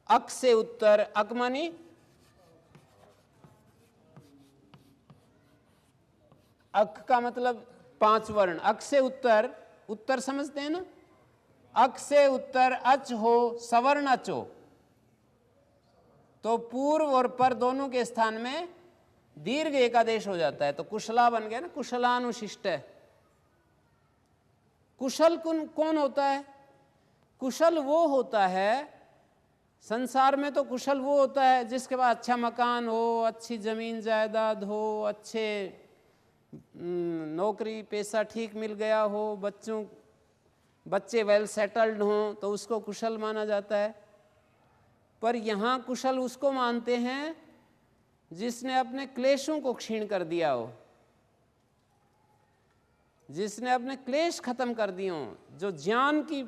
अक से उत्तर, अक मानी अक का मतलब 5 वर्ण, अक से उत्तर, उत्तर समझते हैं ना, अक से उत्तर अच हो, सवर्ण अच हो, तो पूर्व और पर दोनों के स्थान में दीर्घ एकादेश हो जाता है, तो कुशला बन गया ना, कुशलानुशिष्ट। कुशल कौन होता है? कुशल वो होता है, संसार में तो कुशल वो होता है जिसके पास अच्छा मकान हो, अच्छी जमीन जायदाद हो, अच्छे नौकरी पेशा ठीक मिल गया हो, बच्चे वेल सेटल्ड हों, तो उसको कुशल माना जाता है। पर यहाँ कुशल उसको मानते हैं जिसने अपने क्लेशों को क्षीण कर दिया हो, जिसने अपने क्लेश खत्म कर दिए हों, जो ज्ञान की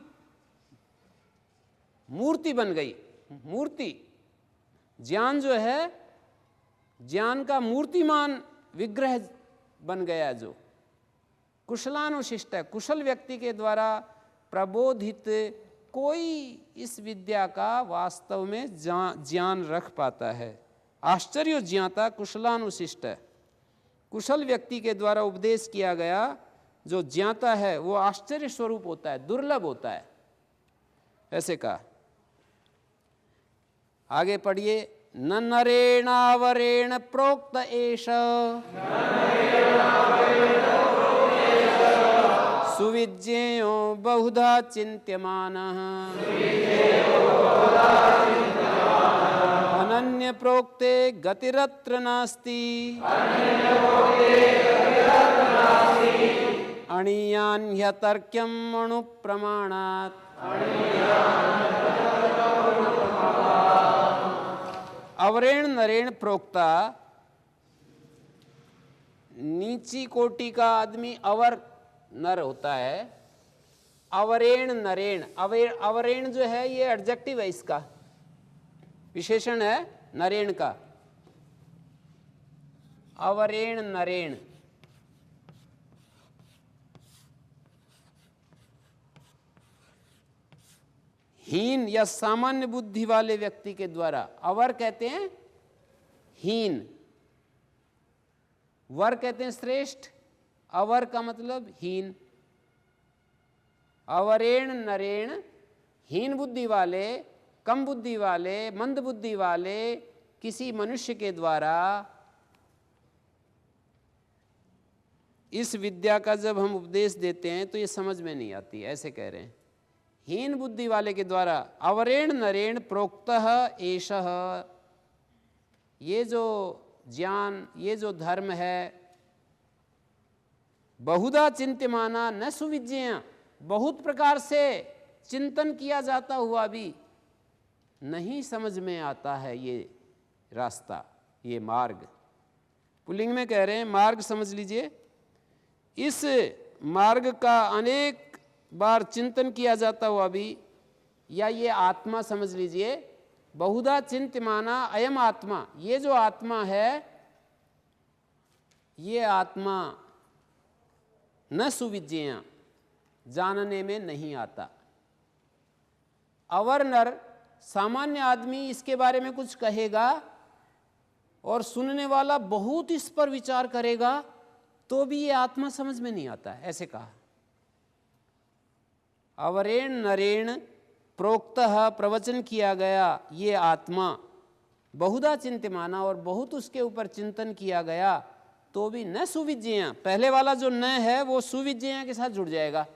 मूर्ति बन गई। मूर्ति, ज्ञान जो है, ज्ञान का मूर्तिमान विग्रह बन गया, जो कुशलानुशिष्ट है, कुशल व्यक्ति के द्वारा प्रबोधित कोई इस विद्या का वास्तव में ज्ञान रख पाता है। आश्चर्य ज्ञाता कुशलानुशिष्ट है, कुशल व्यक्ति के द्वारा उपदेश किया गया जो ज्ञाता है वो आश्चर्य स्वरूप होता है, दुर्लभ होता है, ऐसे कहा। आगे पढ़िए, न नरेणावरेण प्रोक्त एष सुविज्ञेयो बहुधा चिन्त्यमानः अनन्य प्रोक्ते गतिरत्र नास्ति अणीयान्ह्यतर्क्यम् अणुप्रमाणात्। अवरेण नरेण प्रोक्ता, नीची कोटि का आदमी अवर नर होता है। अवरेण नरेण, अवरेण जो है ये एडजेक्टिव है, इसका विशेषण है नरेण का। अवरेण नरेण, हीन या सामान्य बुद्धि वाले व्यक्ति के द्वारा, अवर कहते हैं हीन, वर कहते हैं श्रेष्ठ, अवर का मतलब हीन। अवरेण नरेण, हीन बुद्धि वाले, कम बुद्धि वाले, मंद बुद्धि वाले किसी मनुष्य के द्वारा इस विद्या का जब हम उपदेश देते हैं तो ये समझ में नहीं आती, ऐसे कह रहे हैं। हीन बुद्धि वाले के द्वारा अवरेण नरेण प्रोक्तः एषः, ये जो ज्ञान, ये जो धर्म है, बहुधा चिंत्यमाना न सुविज्ञेय, बहुत प्रकार से चिंतन किया जाता हुआ भी नहीं समझ में आता है ये रास्ता, ये मार्ग। पुल्लिंग में कह रहे हैं मार्ग समझ लीजिए, इस मार्ग का अनेक बार चिंतन किया जाता हुआ भी, या ये आत्मा समझ लीजिए, बहुधा चिंत्यमाना अयम आत्मा, ये जो आत्मा है, ये आत्मा न सुविज्ञेय, जानने में नहीं आता। अवर नर, सामान्य आदमी इसके बारे में कुछ कहेगा और सुनने वाला बहुत इस पर विचार करेगा तो भी ये आत्मा समझ में नहीं आता, ऐसे कहा। अवरेण नरेण प्रोक्तः, प्रवचन किया गया ये आत्मा, बहुधा चिंत्यमाना, और बहुत उसके ऊपर चिंतन किया गया तो भी न सुविज्ञेय, पहले वाला जो न है वो सुविज्ञेय के साथ जुड़ जाएगा,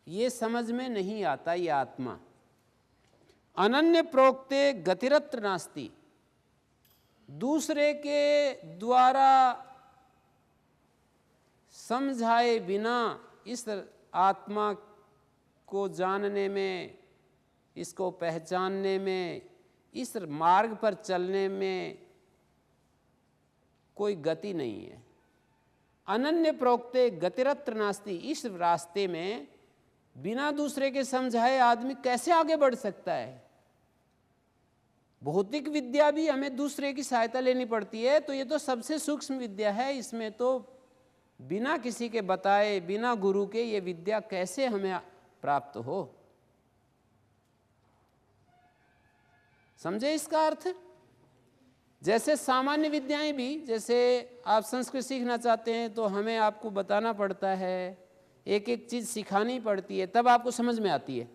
ये समझ में नहीं आता ये आत्मा। अनन्य प्रोक्ते गतिरत्र नास्ति, दूसरे के द्वारा समझाए बिना इस आत्मा को जानने में, इसको पहचानने में, इस मार्ग पर चलने में कोई गति नहीं है। अनन्य प्रोक्ते गतिरत्र नास्ति, इस रास्ते में बिना दूसरे के समझाए आदमी कैसे आगे बढ़ सकता है। भौतिक विद्या भी हमें दूसरे की सहायता लेनी पड़ती है, तो ये तो सबसे सूक्ष्म विद्या है। इसमें तो बिना किसी के बताए, बिना गुरु के ये विद्या कैसे हमें प्राप्त हो। समझे इसका अर्थ? जैसे सामान्य विद्याएं भी, जैसे आप संस्कृत सीखना चाहते हैं तो हमें आपको बताना पड़ता है, एक एक चीज़ सिखानी पड़ती है, तब आपको समझ में आती है।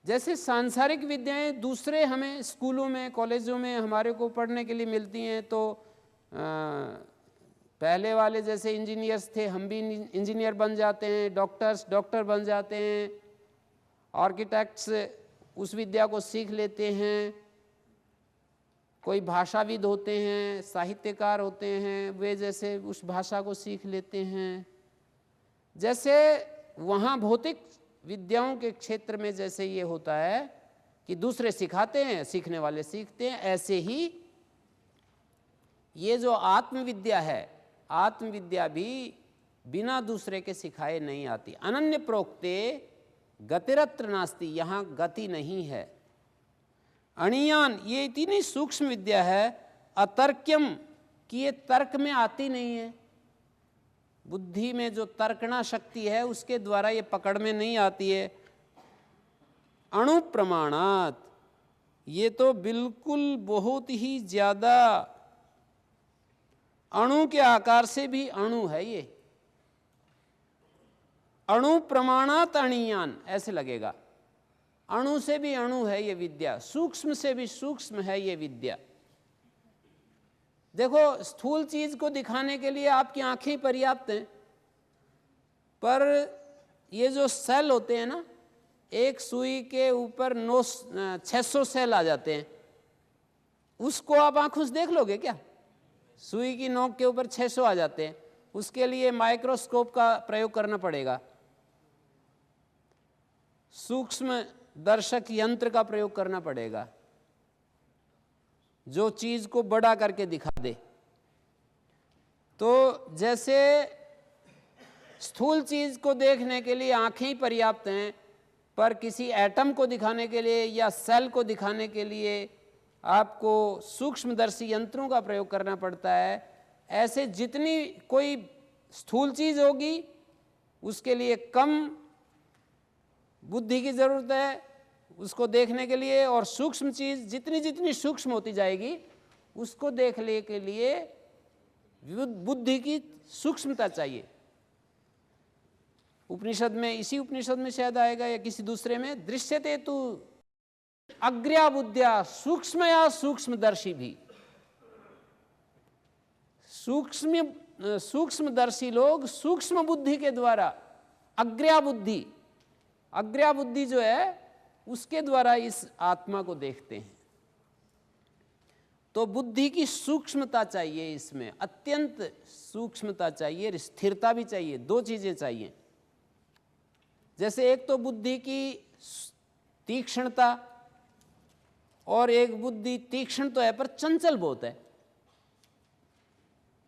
जैसे सांसारिक विद्याएं दूसरे हमें स्कूलों में, कॉलेजों में हमारे को पढ़ने के लिए मिलती हैं, तो पहले वाले जैसे इंजीनियर्स थे, हम भी इंजीनियर बन जाते हैं, डॉक्टर बन जाते हैं, आर्किटेक्ट्स उस विद्या को सीख लेते हैं, कोई भाषाविद होते हैं, साहित्यकार होते हैं, वे जैसे उस भाषा को सीख लेते हैं। जैसे वहाँ भौतिक विद्याओं के क्षेत्र में जैसे ये होता है कि दूसरे सिखाते हैं, सीखने वाले सीखते हैं, ऐसे ही ये जो आत्मविद्या है, आत्मविद्या भी बिना दूसरे के सिखाए नहीं आती। अनन्य प्रोक्ते गतिरत्र नास्ति, यहाँ गति नहीं है। अणियान, ये इतनी सूक्ष्म विद्या है। अतर्क्यम, कि ये तर्क में आती नहीं है। बुद्धि में जो तर्कना शक्ति है उसके द्वारा ये पकड़ में नहीं आती है। अणु प्रमाणात, ये तो बिल्कुल बहुत ही ज्यादा अणु के आकार से भी अणु है। ये अणु प्रमाणात अणियान, ऐसे लगेगा, अणु से भी अणु है ये विद्या, सूक्ष्म से भी सूक्ष्म है ये विद्या। देखो, स्थूल चीज को दिखाने के लिए आपकी आंखें पर्याप्त हैं, पर ये जो सेल होते हैं ना, एक सुई के ऊपर 600 सेल आ जाते हैं, उसको आप आंखों से देख लोगे क्या? सुई की नोक के ऊपर 600 आ जाते हैं, उसके लिए माइक्रोस्कोप का प्रयोग करना पड़ेगा, सूक्ष्म दर्शक यंत्र का प्रयोग करना पड़ेगा, जो चीज को बड़ा करके दिखा दे। तो जैसे स्थूल चीज को देखने के लिए आंखें ही पर्याप्त हैं, पर किसी एटम को दिखाने के लिए या सेल को दिखाने के लिए आपको सूक्ष्मदर्शी यंत्रों का प्रयोग करना पड़ता है। ऐसे जितनी कोई स्थूल चीज होगी उसके लिए कम बुद्धि की जरूरत है उसको देखने के लिए, और सूक्ष्म चीज जितनी जितनी सूक्ष्म होती जाएगी उसको देखने के लिए बुद्धि की सूक्ष्मता चाहिए। उपनिषद में, इसी उपनिषद में शायद आएगा या किसी दूसरे में, दृश्यते तु अग्र्या बुद्ध्या सूक्ष्म या सूक्ष्मदर्शी भी। सूक्ष्मदर्शी लोग सूक्ष्म बुद्धि के द्वारा, अग्र्या बुद्धि जो है उसके द्वारा इस आत्मा को देखते हैं। तो बुद्धि की सूक्ष्मता चाहिए, इसमें अत्यंत सूक्ष्मता चाहिए, स्थिरता भी चाहिए, दो चीजें चाहिए। जैसे एक तो बुद्धि की तीक्ष्णता, और एक बुद्धि तीक्ष्ण तो है पर चंचल बहुत है,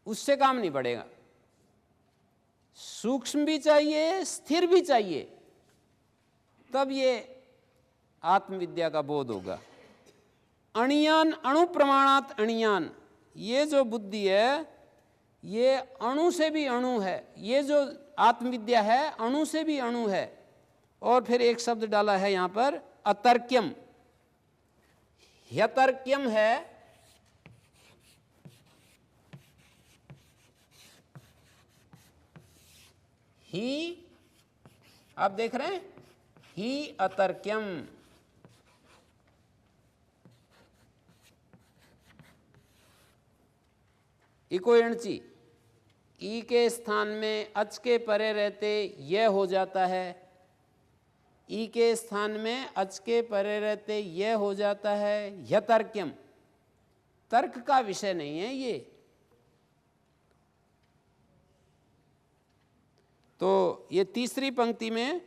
उससे काम नहीं बढ़ेगा। सूक्ष्म भी चाहिए, स्थिर भी चाहिए, तब ये आत्मविद्या का बोध होगा। अणियान, अणु प्रमाणात अणियान, ये जो बुद्धि है ये अणु से भी अणु है। ये जो आत्मविद्या है अणु से भी अणु है। और फिर एक शब्द डाला है यहां पर, अतर्क्यम। ह्यतर्क्यम है, ही, आप देख रहे हैं, ही अतर्क्यम। इको एणची, ई के स्थान में अच के परे रहते यह हो जाता है, ई के स्थान में अच के परे रहते यह हो जाता है। यतर्क्यम, तर्क का विषय नहीं है ये। तो ये तीसरी पंक्ति में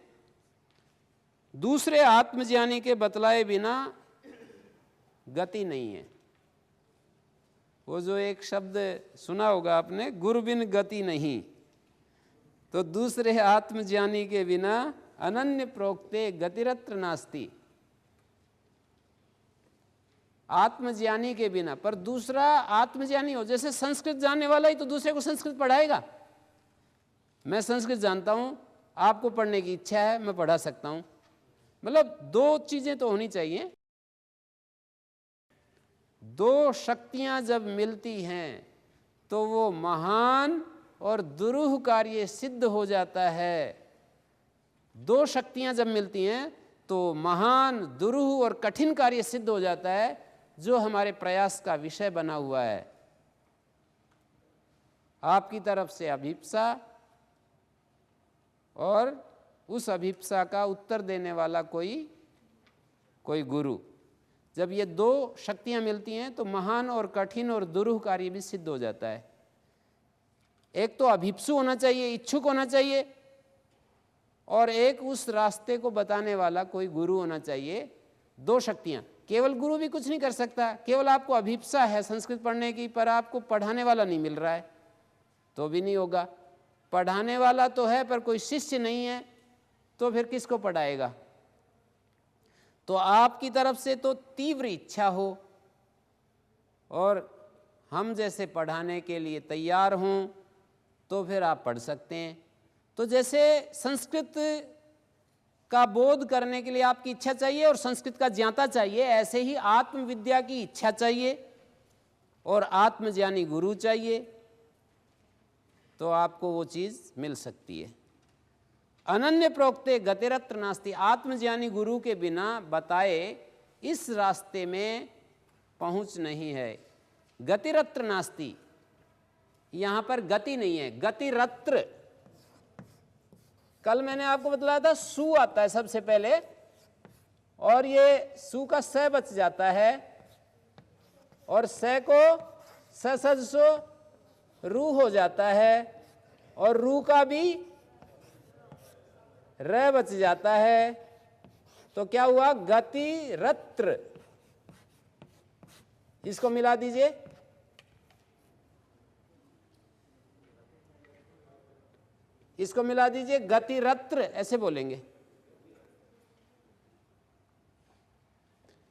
दूसरे आत्मज्ञानी के बतलाए बिना गति नहीं है। वो जो एक शब्द सुना होगा आपने, गुरु बिन गति नहीं, तो दूसरे आत्मज्ञानी के बिना अनन्य प्रोक्ते गतिरत्र नास्ति। आत्मज्ञानी के बिना, पर दूसरा आत्मज्ञानी हो, जैसे संस्कृत जानने वाला ही तो दूसरे को संस्कृत पढ़ाएगा। मैं संस्कृत जानता हूं, आपको पढ़ने की इच्छा है, मैं पढ़ा सकता हूं। मतलब दो चीजें तो होनी चाहिए। दो शक्तियां जब मिलती हैं तो वो महान और दुरूह कार्य सिद्ध हो जाता है। दो शक्तियां जब मिलती हैं तो महान, दुरूह और कठिन कार्य सिद्ध हो जाता है, जो हमारे प्रयास का विषय बना हुआ है। आपकी तरफ से अभिप्सा और उस अभिप्सा का उत्तर देने वाला कोई गुरु, जब ये दो शक्तियां मिलती हैं तो महान और कठिन और दुरूह कार्य भी सिद्ध हो जाता है। एक तो अभिप्सु होना चाहिए, इच्छुक होना चाहिए, और एक उस रास्ते को बताने वाला कोई गुरु होना चाहिए। दो शक्तियां। केवल गुरु भी कुछ नहीं कर सकता। केवल आपको अभिप्सा है संस्कृत पढ़ने की, पर आपको पढ़ाने वाला नहीं मिल रहा है तो भी नहीं होगा। पढ़ाने वाला तो है पर कोई शिष्य नहीं है, तो फिर किसको पढ़ाएगा? तो आपकी तरफ से तो तीव्र इच्छा हो और हम जैसे पढ़ाने के लिए तैयार हों तो फिर आप पढ़ सकते हैं। तो जैसे संस्कृत का बोध करने के लिए आपकी इच्छा चाहिए और संस्कृत का ज्ञाता चाहिए, ऐसे ही आत्मविद्या की इच्छा चाहिए और आत्मज्ञानी गुरु चाहिए, तो आपको वो चीज़ मिल सकती है। अनन्य प्रोक्ते गतिरत्र नास्ति। आत्मज्ञानी गुरु के बिना बताए इस रास्ते में पहुंच नहीं है। गतिरत्र नास्ति, यहां पर गति नहीं है, गतिरत्र। कल मैंने आपको बतलाया था सु आता है सबसे पहले, और ये सु का स बच जाता है, और स को ससो रू हो जाता है, और रू का भी र बच जाता है। तो क्या हुआ? गतिरत्र। इसको मिला दीजिए। इसको मिला दीजिए, गतिरत्र ऐसे बोलेंगे।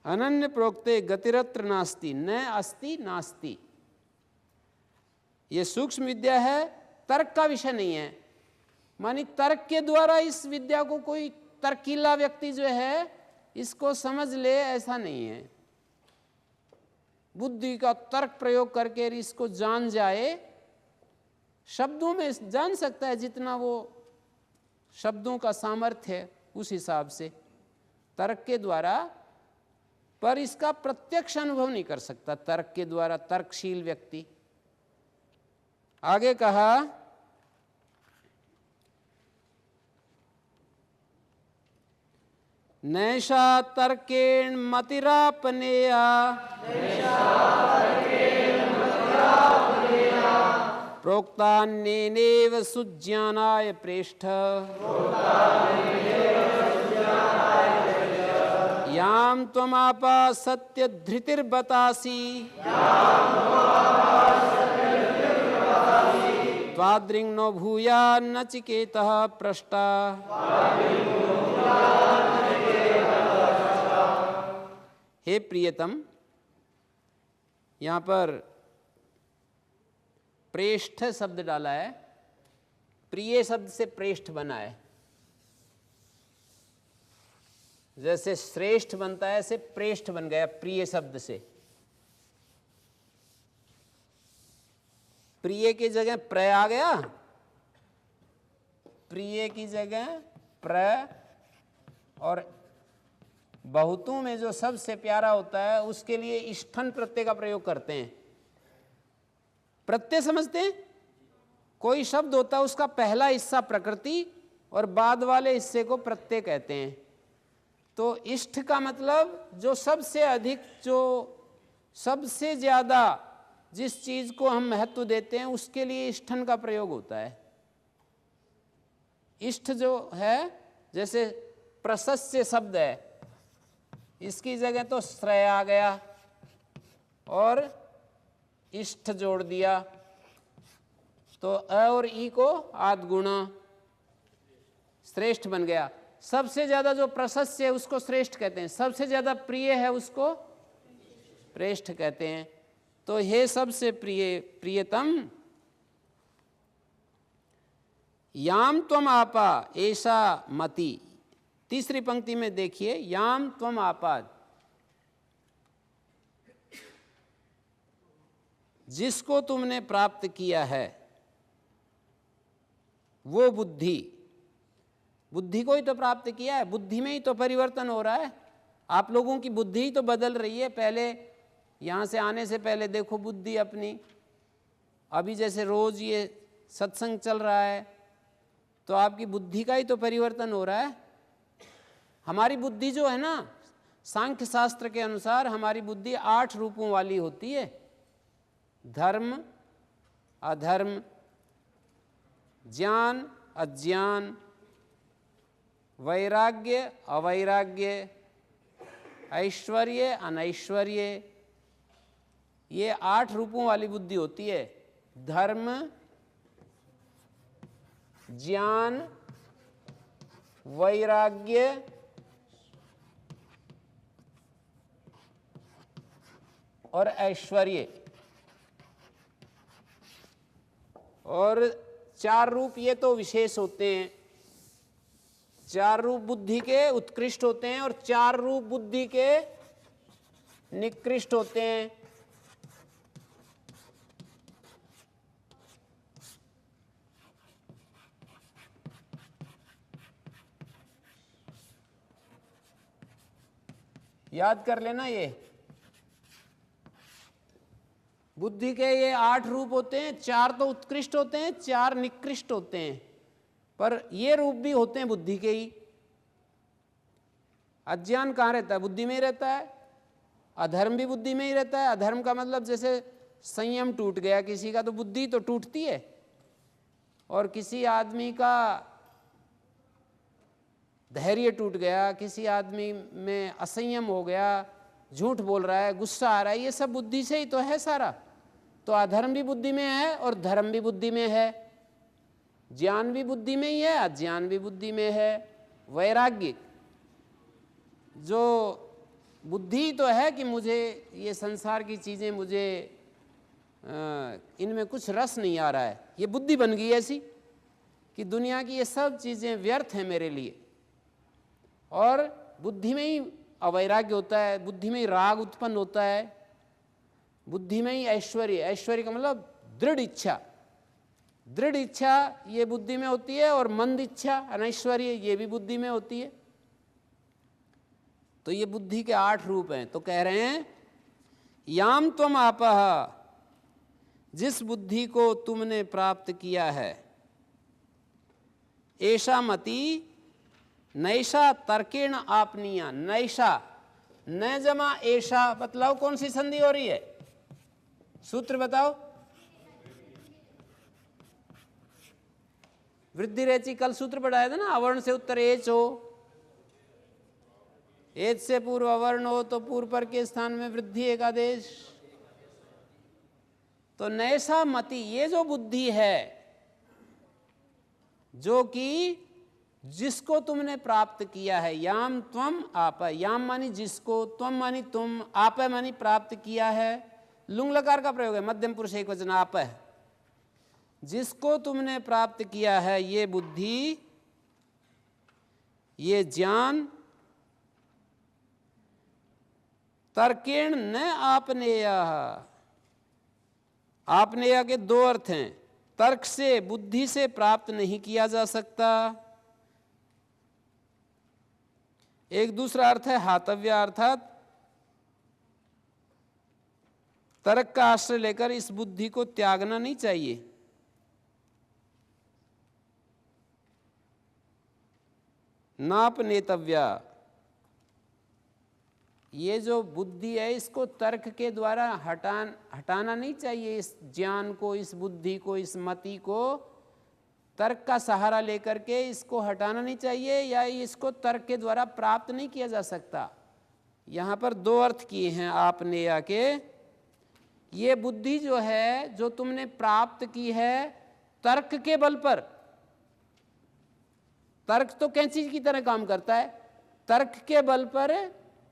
अनन्य प्रोक्ते गतिरत्र नास्ति, न अस्ति नास्ति। ये सूक्ष्म विद्या है, तर्क का विषय नहीं है। मानी तर्क के द्वारा इस विद्या को कोई तर्कीला व्यक्ति जो है इसको समझ ले, ऐसा नहीं है। बुद्धि का तर्क प्रयोग करके इसको जान जाए, शब्दों में जान सकता है जितना वो शब्दों का सामर्थ्य है उस हिसाब से तर्क के द्वारा, पर इसका प्रत्यक्ष अनुभव नहीं कर सकता तर्क के द्वारा तर्कशील व्यक्ति। आगे कहा, नैषा तर्केण मतिरापनेया प्रोक्तान्येनेव सुज्ञानाय प्रेष्ठ यां त्वमापा सत्यधृतिर्बतासि त्वादृङ् नो भूया नचिकेतः पृष्टा। हे प्रियतम, यहाँ पर प्रेष्ठ शब्द डाला है। प्रिय शब्द से प्रेष्ठ बना है। जैसे श्रेष्ठ बनता है ऐसे प्रेष्ठ बन गया प्रिय शब्द से। प्रिय की जगह प्र आ गया, प्रिय की जगह प्र, और बहुतों में जो सबसे प्यारा होता है उसके लिए इष्ठन प्रत्यय का प्रयोग करते हैं। प्रत्यय समझते हैं? कोई शब्द होता है उसका पहला हिस्सा प्रकृति और बाद वाले हिस्से को प्रत्यय कहते हैं। तो इष्ट का मतलब जो सबसे अधिक, जो सबसे ज्यादा जिस चीज को हम महत्व देते हैं उसके लिए इष्ठन का प्रयोग होता है। इष्ट जो है, जैसे प्रशस्य शब्द है, इसकी जगह तो श्रेय आ गया, और इष्ट जोड़ दिया तो अ और ई को आद गुणा श्रेष्ठ बन गया। सबसे ज्यादा जो प्रशस्त है उसको श्रेष्ठ कहते हैं, सबसे ज्यादा प्रिय है उसको प्रेष्ठ कहते हैं। तो हे सबसे प्रिय प्रियतम याम त्वम आपा ऐसा मति। तीसरी पंक्ति में देखिए, याम त्वम आपा, जिसको तुमने प्राप्त किया है वो बुद्धि, बुद्धि को ही तो प्राप्त किया है, बुद्धि में ही तो परिवर्तन हो रहा है। आप लोगों की बुद्धि ही तो बदल रही है। पहले यहाँ से आने से पहले देखो बुद्धि अपनी, अभी जैसे रोज ये सत्संग चल रहा है तो आपकी बुद्धि का ही तो परिवर्तन हो रहा है। हमारी बुद्धि जो है ना, सांख्य शास्त्र के अनुसार हमारी बुद्धि 8 रूपों वाली होती है, धर्म, अधर्म, ज्ञान, अज्ञान, वैराग्य, अवैराग्य, ऐश्वर्य, अनैश्वर्य, ये 8 रूपों वाली बुद्धि होती है। धर्म, ज्ञान, वैराग्य, और ऐश्वर्य, और 4 रूप ये तो विशेष होते हैं। 4 रूप बुद्धि के उत्कृष्ट होते हैं और 4 रूप बुद्धि के निकृष्ट होते हैं। याद कर लेना, ये बुद्धि के ये 8 रूप होते हैं। 4 तो उत्कृष्ट होते हैं, 4 निकृष्ट होते हैं, पर ये रूप भी होते हैं बुद्धि के ही। अज्ञान कहाँ रहता है? बुद्धि में ही रहता है। अधर्म भी बुद्धि में ही रहता है। अधर्म का मतलब जैसे संयम टूट गया किसी का तो बुद्धि तो टूटती है, और किसी आदमी का धैर्य टूट गया, किसी आदमी में असंयम हो गया, झूठ बोल रहा है, गुस्सा आ रहा है, ये सब बुद्धि से ही तो है सारा। तो अधर्म भी बुद्धि में है और धर्म भी बुद्धि में है, ज्ञान भी बुद्धि में ही है, अज्ञान भी बुद्धि में है। वैराग्य जो बुद्धि तो है कि मुझे ये संसार की चीज़ें, मुझे इनमें कुछ रस नहीं आ रहा है, ये बुद्धि बन गई ऐसी कि दुनिया की ये सब चीज़ें व्यर्थ हैं मेरे लिए। और बुद्धि में ही अवैराग्य होता है, बुद्धि में ही राग उत्पन्न होता है, बुद्धि में ही ऐश्वर्य, ऐश्वर्य का मतलब दृढ़ इच्छा, दृढ़ इच्छा ये बुद्धि में होती है, और मंद इच्छा अनैश्वर्य ये भी बुद्धि में होती है। तो ये बुद्धि के 8 रूप हैं। तो कह रहे हैं याम त्वम आपः, जिस बुद्धि को तुमने प्राप्त किया है, ऐसा मति नैषा तर्केण आपनीया। नैषा, न जमा ऐसा, बतलाओ कौन सी संधि हो रही है? सूत्र बताओ। वृद्धि रेची, कल सूत्र पढ़ाया था ना, अवर्ण से उत्तर एच हो, एच से पूर्व अवर्ण हो तो पूर्व पर के स्थान में वृद्धि एक आदेश। तो नैषा मति, ये जो बुद्धि है जो कि जिसको तुमने प्राप्त किया है, याम त्वम आप, याम मानी जिसको, त्वम मानी तुम, आप मानी प्राप्त किया है। लुंग लकार का प्रयोग है, मध्यम पुरुष एक वचन आप है। जिसको तुमने प्राप्त किया है, ये बुद्धि, ये ज्ञान, तर्केण न आपनेय। आपनेय के 2 अर्थ हैं। तर्क से, बुद्धि से प्राप्त नहीं किया जा सकता। एक दूसरा अर्थ है हातव्य, अर्थात तर्क का आश्रय लेकर इस बुद्धि को त्यागना नहीं चाहिए। नापनेतव्या, ये जो बुद्धि है इसको तर्क के द्वारा हटाना नहीं चाहिए। इस ज्ञान को, इस बुद्धि को, इस मति को तर्क का सहारा लेकर के इसको हटाना नहीं चाहिए, या इसको तर्क के द्वारा प्राप्त नहीं किया जा सकता। यहाँ पर 2 अर्थ किए हैं आपने या के। ये बुद्धि जो है, जो तुमने प्राप्त की है तर्क के बल पर, तर्क तो कैंची की तरह काम करता है, तर्क के बल पर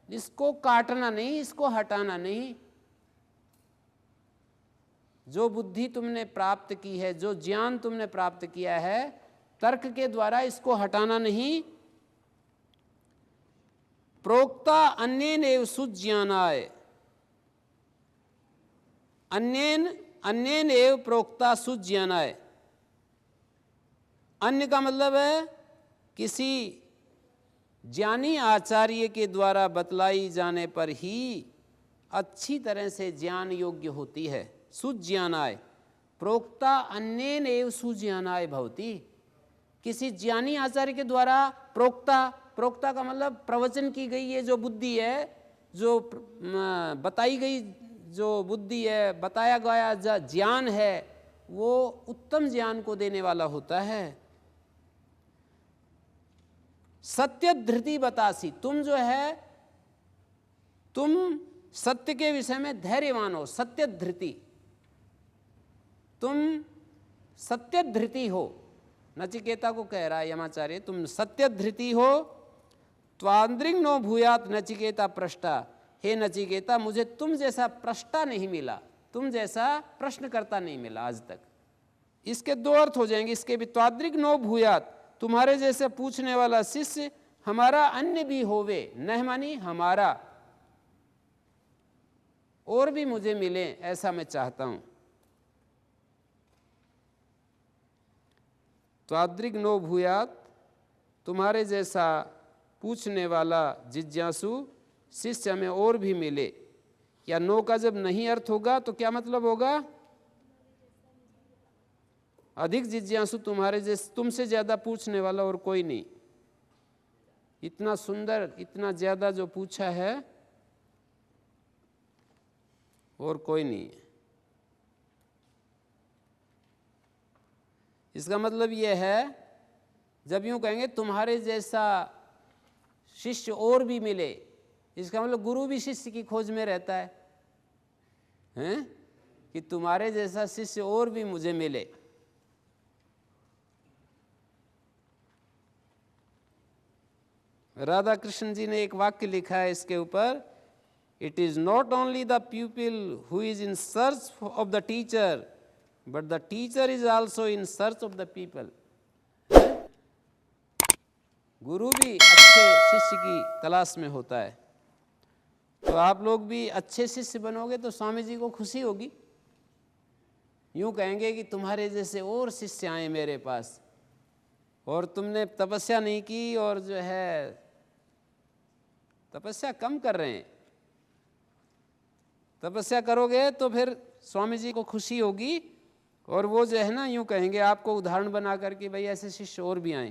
इसको काटना नहीं, इसको हटाना नहीं। जो बुद्धि तुमने प्राप्त की है, जो ज्ञान तुमने प्राप्त किया है, तर्क के द्वारा इसको हटाना नहीं। प्रोक्ता अन्येन एव सुज्ञानाय, अन्येन एव प्रोक्ता सुज्ञानाय। अन्य का मतलब है किसी ज्ञानी आचार्य के द्वारा बतलाई जाने पर ही अच्छी तरह से ज्ञान योग्य होती है। सुज्ञानाय प्रोक्ता अन्येन एव सुज्ञानाय भवति। किसी ज्ञानी आचार्य के द्वारा प्रोक्ता, प्रोक्ता का मतलब प्रवचन की गई ये जो बुद्धि है, जो बताई गई जो बुद्धि है, बताया गया जो ज्ञान है, वो उत्तम ज्ञान को देने वाला होता है। सत्य धृति बतासी, तुम जो है, तुम सत्य के विषय में धैर्यवान हो, सत्य धृति, तुम सत्य धृति हो। नचिकेता को कह रहा है यमाचार्य, तुम सत्य धृति हो। त्वांद्रिंग नो भूयात नचिकेता प्रष्टा, हे नचिकेता मुझे तुम जैसा प्रष्टा नहीं मिला, तुम जैसा प्रश्न करता नहीं मिला आज तक। इसके दो अर्थ हो जाएंगे इसके भी। त्वाद्रिक नो भूयात, तुम्हारे जैसे पूछने वाला शिष्य हमारा अन्य भी होवे, न मानी हमारा और भी मुझे मिले, ऐसा मैं चाहता हूं। त्वाद्रिक नो भूयात, तुम्हारे जैसा पूछने वाला जिज्ञासु शिष्य हमें और भी मिले। या नो का जब नहीं अर्थ होगा तो क्या मतलब होगा? अधिक जिज्ञासु तुम्हारे जैसे, तुमसे ज्यादा पूछने वाला और कोई नहीं। इतना सुंदर, इतना ज्यादा जो पूछा है और कोई नहीं है। इसका मतलब यह है, जब यूं कहेंगे तुम्हारे जैसा शिष्य और भी मिले, इसका मतलब गुरु भी शिष्य की खोज में रहता है, हैं? कि तुम्हारे जैसा शिष्य और भी मुझे मिले। राधा कृष्ण जी ने एक वाक्य लिखा है इसके ऊपर, it is not only the people who is in search of the teacher but the teacher is also in search of the people. गुरु भी अच्छे शिष्य की तलाश में होता है। तो आप लोग भी अच्छे शिष्य बनोगे तो स्वामी जी को खुशी होगी। यूं कहेंगे कि तुम्हारे जैसे और शिष्य आए मेरे पास, और तुमने तपस्या नहीं की और जो है तपस्या कम कर रहे हैं। तपस्या करोगे तो फिर स्वामी जी को खुशी होगी, और वो जो है ना यूं कहेंगे आपको उदाहरण बना करके, भाई ऐसे शिष्य और भी आए।